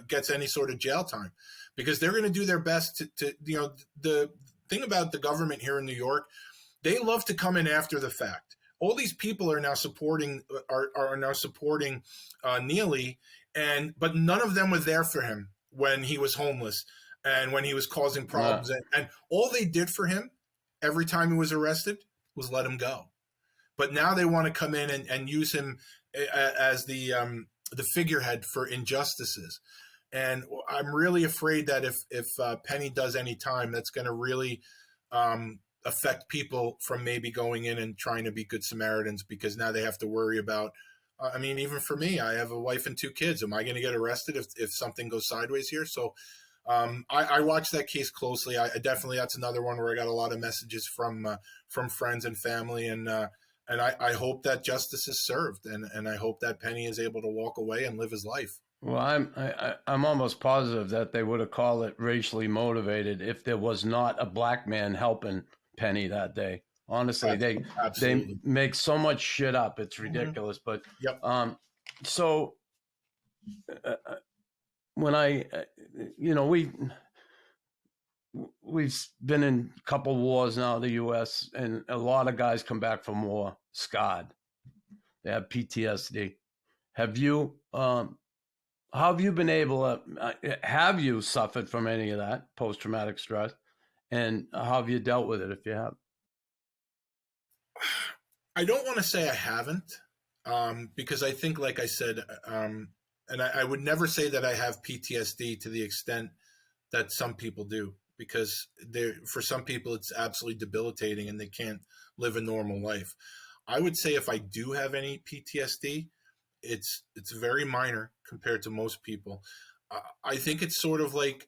gets any sort of jail time, because they're going to do their best to the thing about the government here in New York, they love to come in after the fact. All these people are now supporting Neely, but none of them were there for him when he was homeless and when he was causing problems. And all they did for him every time he was arrested was let him go. But now they want to come in and use him as the figurehead for injustices. And I'm really afraid that if Penny does any time, that's going to really affect people from maybe going in and trying to be good Samaritans, because now they have to worry about, I mean, even for me, I have a wife and 2 kids. Am I going to get arrested if something goes sideways here? So I watched that case closely. I definitely, that's another one where I got a lot of messages from friends and family. And and I hope that justice is served, and I hope that Penny is able to walk away and live his life. Well, I'm almost positive that they would have called it racially motivated if there was not a black man helping Penny that day. Honestly, they Absolutely. make so much shit up. It's Mm-hmm. ridiculous. But Yep. So when we've been in a couple wars now, the U.S., and a lot of guys come back from war scarred. They have PTSD. Have you? How have you been able to? Have you suffered from any of that post-traumatic stress, and how have you dealt with it if you have? I don't want to say I haven't, because I think, like I said, and I would never say that I have PTSD to the extent that some people do, because for some people it's absolutely debilitating and they can't live a normal life. I would say if I do have any PTSD, it's very minor compared to most people. I think it's sort of like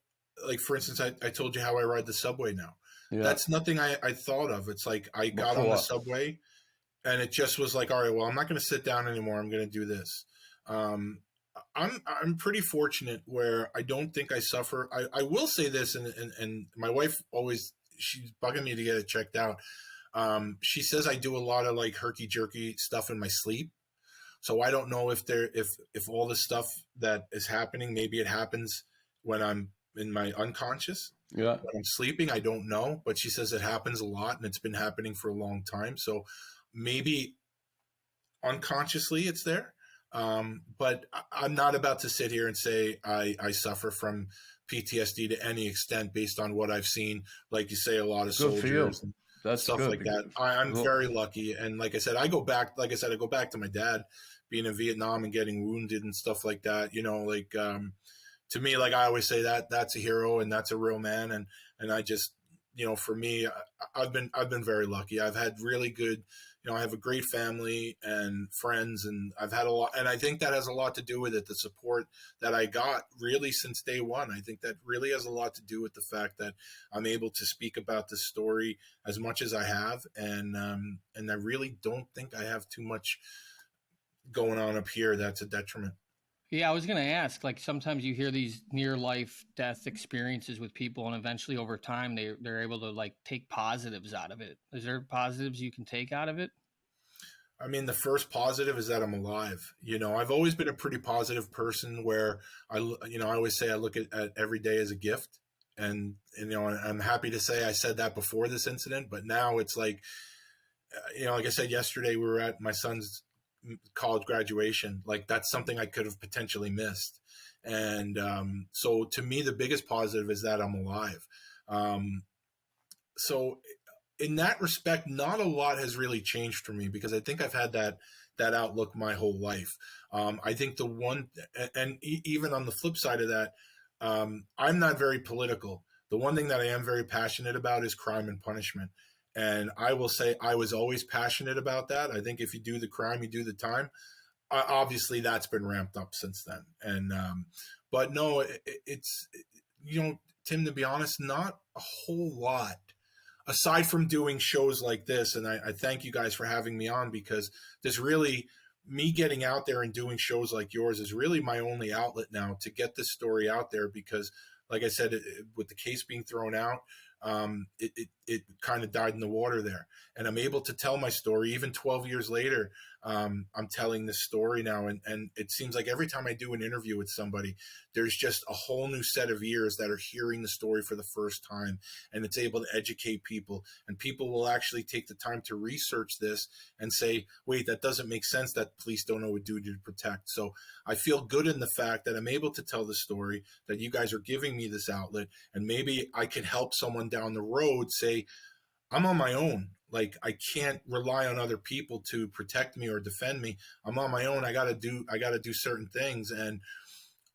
for instance, I told you how I ride the subway now. Yeah. That's nothing I thought of. It's like I got on the subway and it just was like, all right, well, I'm not going to sit down anymore. I'm going to do this. I'm pretty fortunate where I don't think I suffer. I will say this, and my wife always, she's bugging me to get it checked out. She says I do a lot of like herky jerky stuff in my sleep. So I don't know if all the stuff that is happening, maybe it happens when I'm in my unconscious. Yeah. When I'm sleeping, I don't know. But she says it happens a lot and it's been happening for a long time. So maybe unconsciously it's there. But I'm not about to sit here and say I suffer from PTSD to any extent based on what I've seen. Like you say, a lot of soldiers and stuff like that. I'm very lucky. And like I said, I go back to my dad being in Vietnam and getting wounded and stuff like that. You know, like to me, like I always say, that's a hero and that's a real man. And I just, you know, for me, I've been very lucky. I've had really good, you know, I have a great family and friends, and I've had a lot, and I think that has a lot to do with it. The support that I got really since day one. I think that really has a lot to do with the fact that I'm able to speak about this story as much as I have. And I really don't think I have too much going on up here that's a detriment. Yeah, I was going to ask, like, sometimes you hear these near life death experiences with people, and eventually over time they're able to like take positives out of it. Is there positives you can take out of it? I mean, the first positive is that I'm alive. You know, I've always been a pretty positive person where I always say I look at every day as a gift. And you know, I'm happy to say I said that before this incident, but now it's like, you know, like I said yesterday, we were at my son's college graduation. Like that's something I could have potentially missed. And so to me, the biggest positive is that I'm alive. So in that respect, not a lot has really changed for me because I think I've had that outlook my whole life. I think the one, and even on the flip side of that, I'm not very political. The one thing that I am very passionate about is crime and punishment. And I will say I was always passionate about that. I think if you do the crime, you do the time. Obviously, that's been ramped up since then. And but no, it's, you know, Tim, to be honest, not a whole lot. Aside from doing shows like this, and I thank you guys for having me on, because there's really, me getting out there and doing shows like yours is really my only outlet now to get this story out there. Because like I said, with the case being thrown out, it kind of died in the water there. And I'm able to tell my story even 12 years later. I'm telling this story now, and it seems like every time I do an interview with somebody, there's just a whole new set of ears that are hearing the story for the first time, and it's able to educate people, and people will actually take the time to research this and say, wait, that doesn't make sense, that police don't know what duty to protect. So I feel good in the fact that I'm able to tell the story, that you guys are giving me this outlet, and maybe I can help someone down the road say, I'm on my own. Like, I can't rely on other people to protect me or defend me. I'm on my own. I got to do certain things. And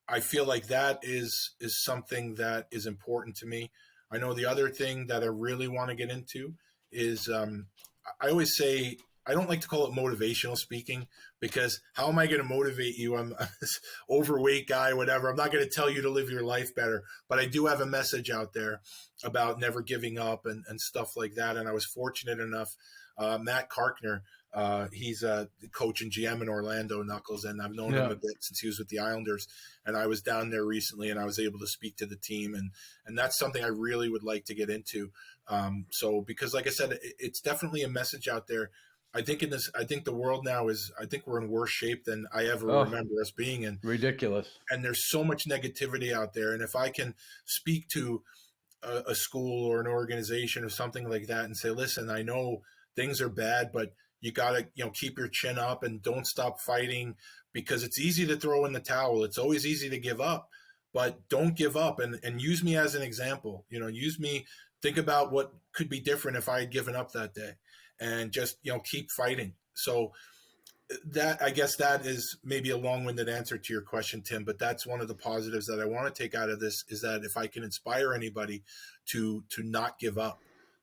I feel like that is something that is important to me. I know the other thing that I really want to get into is, I always say, I don't like to call it motivational speaking, because how am I going to motivate you? I'm this overweight guy, whatever. I'm not going to tell you to live your life better, but I do have a message out there about never giving up and stuff like that. And I was fortunate enough, Matt Karkner, He's a coach and GM in Orlando, Knuckles, and I've known him a bit since he was with the Islanders. And I was down there recently, and I was able to speak to the team, and that's something I really would like to get into. So because, like I said, it's definitely a message out there. I think the world now I think we're in worse shape than I ever remember us being in. Ridiculous. And there's so much negativity out there. And if I can speak to a school or an organization or something like that and say, listen, I know things are bad, but you got to, keep your chin up and don't stop fighting, because it's easy to throw in the towel. It's always easy to give up, but don't give up, and use me as an example. Use me. Think about what could be different if I had given up that day, and just, keep fighting. So that, I guess that is maybe a long-winded answer to your question, Tim, but that's one of the positives that I want to take out of this, is that if I can inspire anybody to not give up,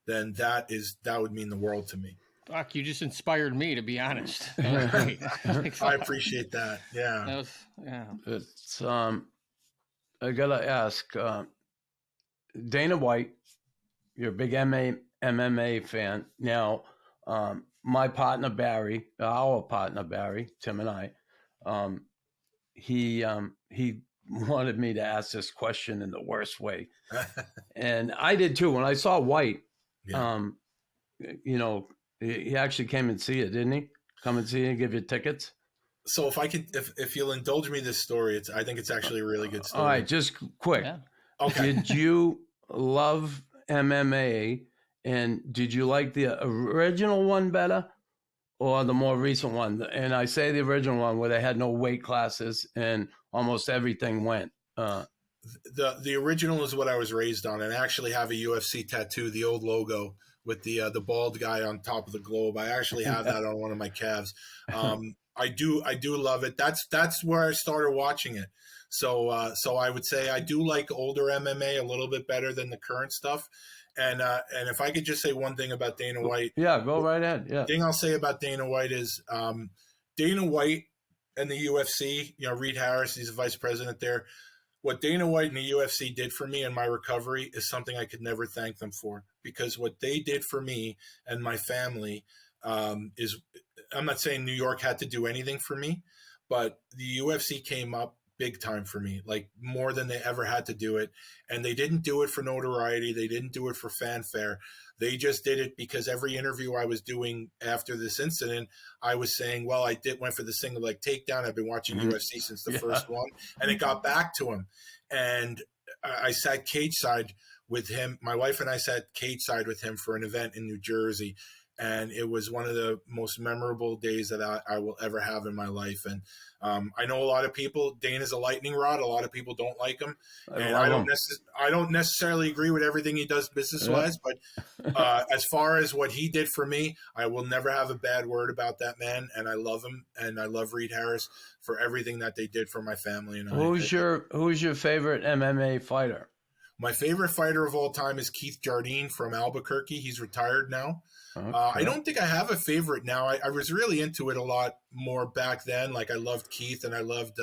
then that would mean the world to me. Fuck, you just inspired me, to be honest. That was great. I appreciate that. Yeah. That was, yeah. It's I gotta ask, Dana White, you're a big MMA fan. Now, my partner Barry, our partner Barry, Tim and I, he wanted me to ask this question in the worst way, and I did too. When I saw White, he actually came and see it, didn't he? Come and see it and give you tickets. So if you'll indulge me this story, I think it's actually a really good story. All right, just quick. Yeah. Okay. Did you love MMA, and did you like the original one better or the more recent one? And I say the original one where they had no weight classes and almost everything went. The original is what I was raised on, and I actually have a UFC tattoo, the old logo with the bald guy on top of the globe. I actually have that on one of my calves. I do love it. That's where I started watching it. So I would say I do like older MMA a little bit better than the current stuff. And if I could just say one thing about Dana White. Yeah, go right ahead. Yeah. The thing I'll say about Dana White is Dana White and the UFC, Reed Harris, he's the vice president there. What Dana White and the UFC did for me in my recovery is something I could never thank them for, because what they did for me and my family is, I'm not saying New York had to do anything for me, but the UFC came up big time for me, like more than they ever had to do it. And they didn't do it for notoriety. They didn't do it for fanfare. They just did it because every interview I was doing after this incident, I was saying, well, went for the single leg takedown. I've been watching UFC since the first one, and it got back to him. And I sat cage side with him. My wife and I sat cage side with him for an event in New Jersey. And it was one of the most memorable days that I will ever have in my life. And I know a lot of people, Dana's a lightning rod. A lot of people don't like him. And I don't necessarily agree with everything he does business-wise. But as far as what he did for me, I will never have a bad word about that man. And I love him. And I love Reed Harris for everything that they did for my family. And who's your favorite MMA fighter? My favorite fighter of all time is Keith Jardine from Albuquerque. He's retired now. Okay. I don't think I have a favorite now. I was really into it a lot more back then. Like I loved Keith and I loved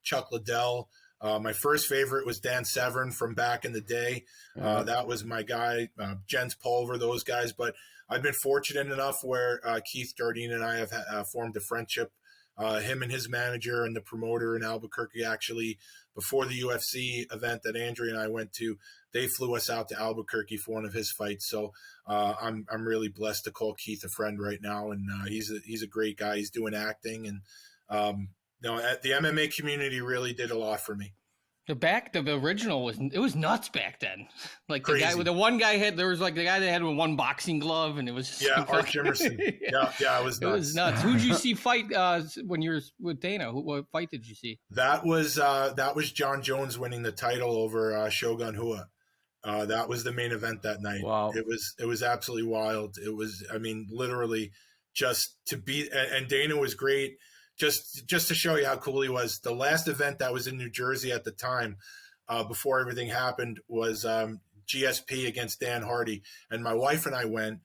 Chuck Liddell. My first favorite was Dan Severn from back in the day. That was my guy, Jens Pulver, those guys. But I've been fortunate enough where Keith Jardine and I have formed a friendship. Him and his manager and the promoter in Albuquerque, actually, before the UFC event that Andrea and I went to, they flew us out to Albuquerque for one of his fights. So I'm really blessed to call Keith a friend right now, and he's a great guy. He's doing acting, and the MMA community really did a lot for me. The original was nuts back then. Like Crazy. The guy with the one guy there was like the guy that had one boxing glove, and it was just Art Jimerson. Yeah, it was nuts. It was nuts. Who'd you see fight when you were with Dana? What fight did you see? That was John Jones winning the title over Shogun Rua. That was the main event that night. Wow. It was absolutely wild. It was, I mean, literally just to be, and Dana was great. Just to show you how cool he was, the last event that was in New Jersey at the time, before everything happened, was GSP against Dan Hardy. And my wife and I went.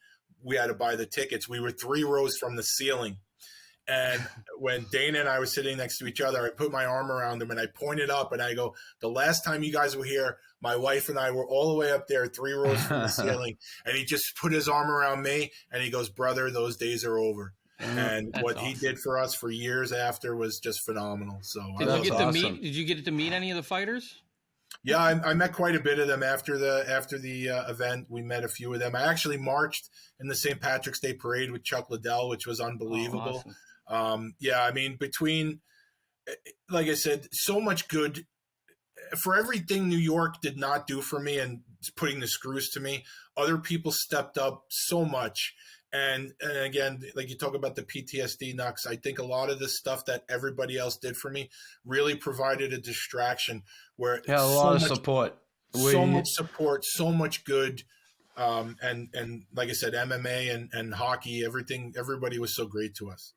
We had to buy the tickets. We were 3 rows from the ceiling. And when Dana and I were sitting next to each other, I put my arm around him and I pointed up and I go, the last time you guys were here, my wife and I were all the way up there, 3 rows from the ceiling. And he just put his arm around me and he goes, brother, those days are over. And That's what he awesome. did for us for years after was just phenomenal. So Did I you love get it. to awesome. meet? Did you get to meet any of the fighters? Yeah, I met quite a bit of them after the event. We met a few of them. I actually marched in the St. Patrick's Day parade with Chuck Liddell, which was unbelievable. Oh, awesome. Yeah, I mean, between, like I said, so much good for everything New York did not do for me and putting the screws to me. Other people stepped up so much. And again, like you talk about the PTSD knocks, I think a lot of the stuff that everybody else did for me really provided a distraction where Yeah, a lot of support. so much support, so much good. And like I said, MMA and hockey, everybody was so great to us.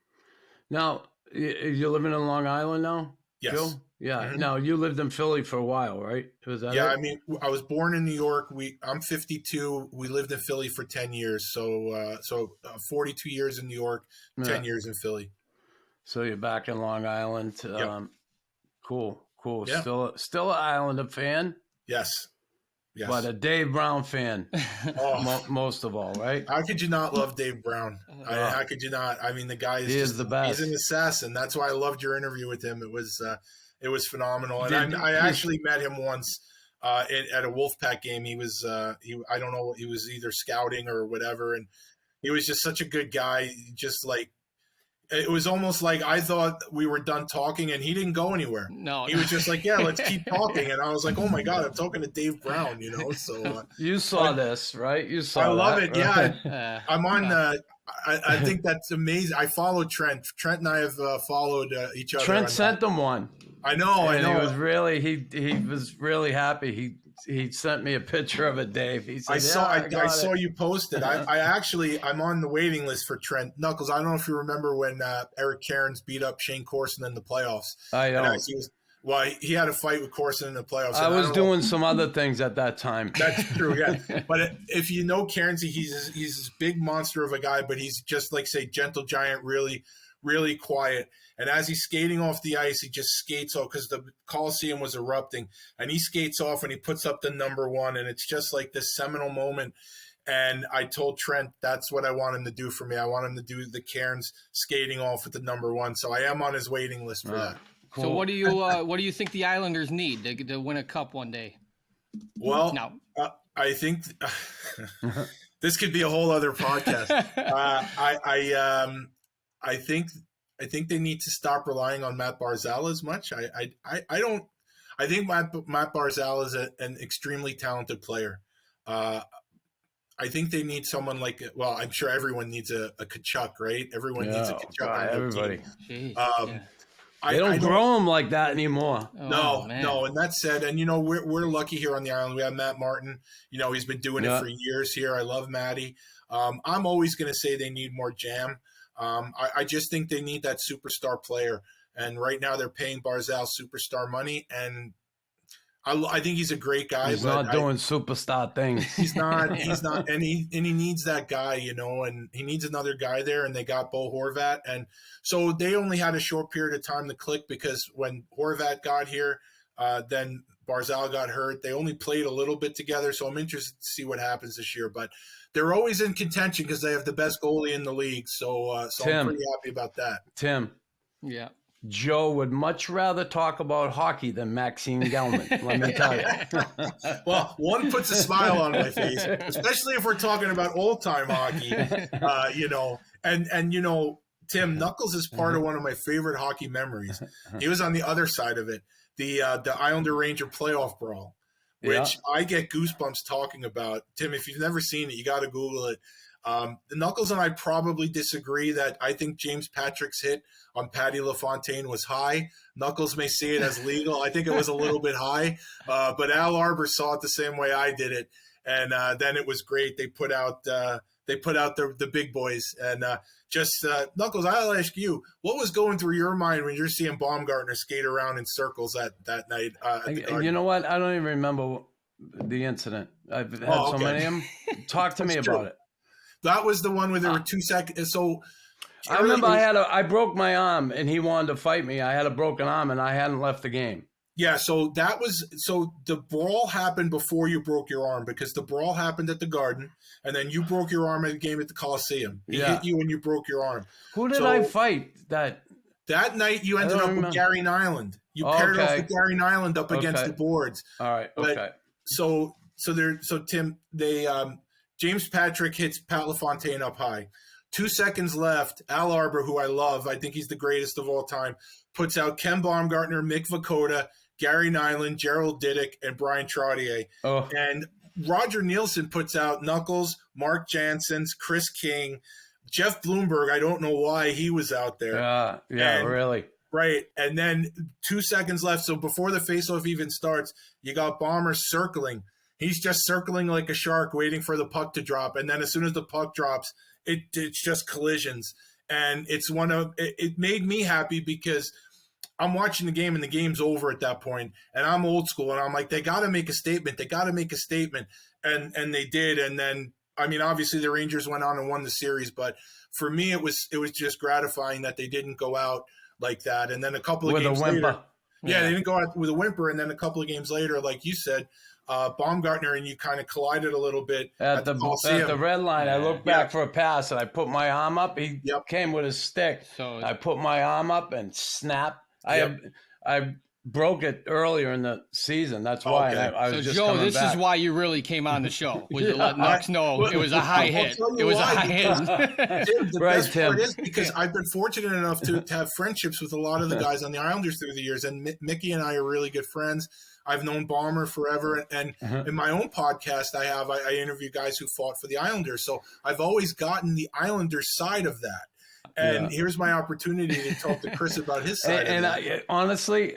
Now, you're living in Long Island now, Yes. Joe? Yeah. Mhm. Now, you lived in Philly for a while, right? Was that Yeah, it? I mean, I was born in New York. I'm 52. We lived in Philly for 10 years. So 42 years in New York, 10 Yeah. years in Philly. So you're back in Long Island. Yep. Cool. Yeah. Still an Islander fan, Yes. but a Dave Brown fan, Oh, most of all, right? how could you not love Dave Brown? How could you not? I mean, the guy He is the best. He's an assassin. That's why I loved your interview with him. It was phenomenal. And Did- I actually met him once at a Wolfpack game. He was I don't know, he was either scouting or whatever, and he was just such a good guy. Just like, it was almost like I thought we were done talking, and he didn't go anywhere. No, He was just like, "Yeah, let's keep talking." And I was like, "Oh my god, I'm talking to Dave Brown," you know. So You saw this, right? You saw I love that, it. right? Yeah, I'm on. I think that's amazing. I follow Trent. Trent and I have followed each other. Trent sent them one. I know. And he was really he was really happy. He sent me a picture of it, Dave. He said, I saw you posted. I'm on the waiting list for Trent Knuckles. I don't know if you remember when Eric Cairns beat up Shane Corson in the playoffs. I know. He had a fight with Corson in the playoffs. I was doing some other things at that time. That's true, yeah. But if you know Cairns, he's this big monster of a guy, but he's just like, say, gentle giant, really, really quiet. And as he's skating off the ice, he just skates off because the Coliseum was erupting. And he skates off and he puts up the number one. And it's just like this seminal moment. And I told Trent that's what I want him to do for me. I want him to do the Cairns skating off with the number one. So I am on his waiting list for that. Cool. So what do you think the Islanders need to win a cup one day? Well, No. I think this could be a whole other podcast. I think they need to stop relying on Matt Barzal as much. I don't. I think Matt Barzal is an extremely talented player. I think they need someone like. Well, I'm sure everyone needs a Kachuk, right? Everyone needs a Kachuk. On their everybody. team. Jeez. They don't grow them like that anymore. No. Man. And that said, and we're lucky here on the island. We have Matt Martin. He's been doing it for years here. I love Matty. I'm always going to say they need more jam. I just think they need that superstar player. And right now they're paying Barzal superstar money, and I think he's a great guy. He's but not doing superstar things. He's not, and he needs that guy, and he needs another guy there. And they got Bo Horvat, and so they only had a short period of time to click because when Horvat got here, then Barzal got hurt. They only played a little bit together, so I'm interested to see what happens this year. But they're always in contention because they have the best goalie in the league. So I'm pretty happy about that. Tim. Yeah. Joe would much rather talk about hockey than Maxime Gelman, let me tell you. Well, one puts a smile on my face, especially if we're talking about old-time hockey, And Tim, Knuckles is part of one of my favorite hockey memories. He was on the other side of it, the Islander Ranger playoff brawl, which I get goosebumps talking about. Tim, if you've never seen it, you got to Google it. Knuckles and I probably disagree that I think James Patrick's hit on Patty LaFontaine was high. Knuckles may see it as legal. I think it was a little bit high, but Al Arbor saw it the same way I did it, and then it was great. They put out the big boys, and Knuckles. I'll ask you, what was going through your mind when you're seeing Baumgartner skate around in circles that night? You know what? I don't even remember the incident. I've had so many of them. Talk to me about it. That was the one where there were 2 seconds. So I remember I broke my arm and he wanted to fight me. I had a broken arm and I hadn't left the game. Yeah, so the brawl happened before you broke your arm, because the brawl happened at the Garden, and then you broke your arm at the game at the Coliseum. He Yeah. hit you and you broke your arm. Who did So I fight? That night you ended don't up with remember. Gary Nyland. You paired off Okay. with Gary Nyland up against Okay. the boards. all right. But- Okay. So Tim, James Patrick hits Pat LaFontaine up high. 2 seconds left. Al Arbor, who I love, I think he's the greatest of all time, puts out Ken Baumgartner, Mick Vukota, Gary Nyland, Gerald Diddick, and Brian Trottier. Oh. And Roger Nielsen puts out Knuckles, Mark Janssens, Chris King, Jeff Bloomberg. I don't know why he was out there. Yeah. And- Really. Right. And then 2 seconds left. So before the faceoff even starts, you got Bomber circling. He's just circling like a shark, waiting for the puck to drop. And then as soon as the puck drops, it's just collisions. And it made me happy because I'm watching the game and the game's over at that point. And I'm old school. And I'm like, they got to make a statement. They got to make a statement. And they did. And then, I mean, obviously the Rangers went on and won the series. But for me, it was just gratifying that they didn't go out like that. And then a couple of With a games whimper. later, they didn't go out with a whimper. And then a couple of games later, like you said, Baumgartner and you kind of collided a little bit At the Coliseum. red line, I looked back for a pass and I put my arm up. He came with his stick. So I put my arm up and snap. I broke it earlier in the season. That's why. Okay. And I was So just Joe, coming this back. is why you really came on the show. Was to let Knox know it was a high I'll hit. tell you It was a why, high hit. Tim, the Right, best part Tim. is because I've been fortunate enough to have friendships with a lot of the guys on the Islanders through the years, and Mickey and I are really good friends. I've known Bomber forever, and in my own podcast, I interview guys who fought for the Islanders, so I've always gotten the Islanders side of that. And here's my opportunity to talk to Chris about his side and of that. honestly,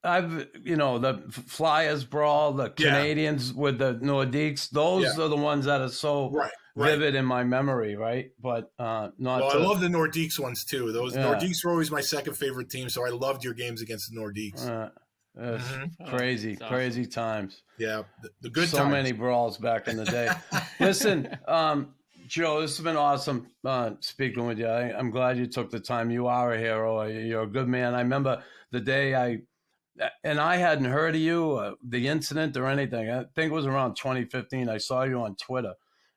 I've the Flyers brawl, the Canadians with the Nordiques. Those are the ones that are so Right. vivid in my memory, right? But not. Well, to, I love the Nordiques ones too. Those Yeah. Nordiques were always my second favorite team, so I loved your games against the Nordiques. Crazy times. Yeah, the good So times. many brawls back in the day. Listen, Joe, this has been awesome speaking with you. I'm glad you took the time. You are a hero. You're a good man. I remember the day I hadn't heard of you, the incident or anything. I think it was around 2015. I saw you on Twitter,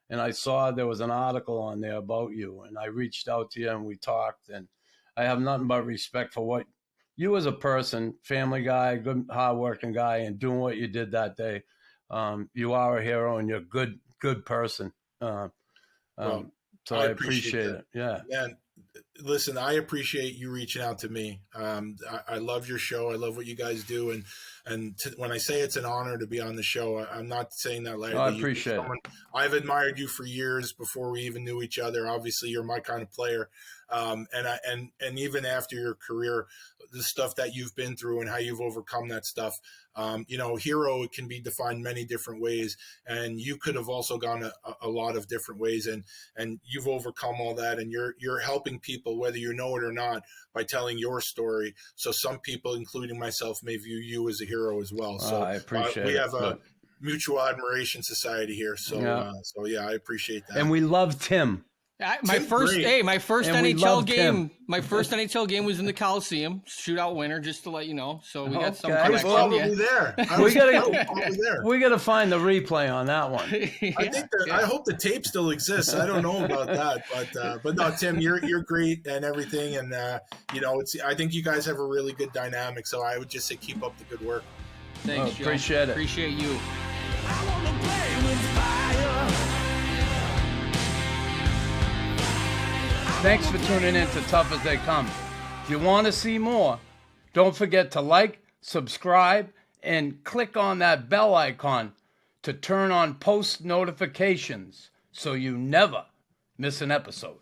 and I saw there was an article on there about you, and I reached out to you and we talked. And I have nothing but respect for what you as a person, family guy, good, hardworking guy, and doing what you did that day. You are a hero, and you're a good person. So I appreciate it. Yeah. And listen, I appreciate you reaching out to me. I love your show. I love what you guys do. And when I say it's an honor to be on the show, I'm not saying that lightly. I appreciate it. I've admired you for years before we even knew each other. Obviously, you're my kind of player. And even after your career, the stuff that you've been through and how you've overcome that stuff, hero can be defined many different ways, and you could have also gone a lot of different ways, and you've overcome all that, and you're helping people, whether you know it or not, by telling your story. So some people, including myself, may view you as a hero as well. So I appreciate it. we have a mutual admiration society here. So I appreciate that. And we love Tim. My Tim's first great. my first And we NHL loved game. him. My first NHL game was in the Coliseum, shootout winner. Just to let you know, so we got some Okay. I was connection. probably Yeah. there. We gotta- probably there. We got to find the replay on that one. I hope the tape still exists. I don't know about that, but no, Tim, you're great and everything, and I think you guys have a really good dynamic. So I would just say keep up the good work. Thanks, Joe. Appreciate it. Appreciate you. I wanna play with fire. Thanks for tuning in to Tough As They Come. If you want to see more, don't forget to like, subscribe, and click on that bell icon to turn on post notifications so you never miss an episode.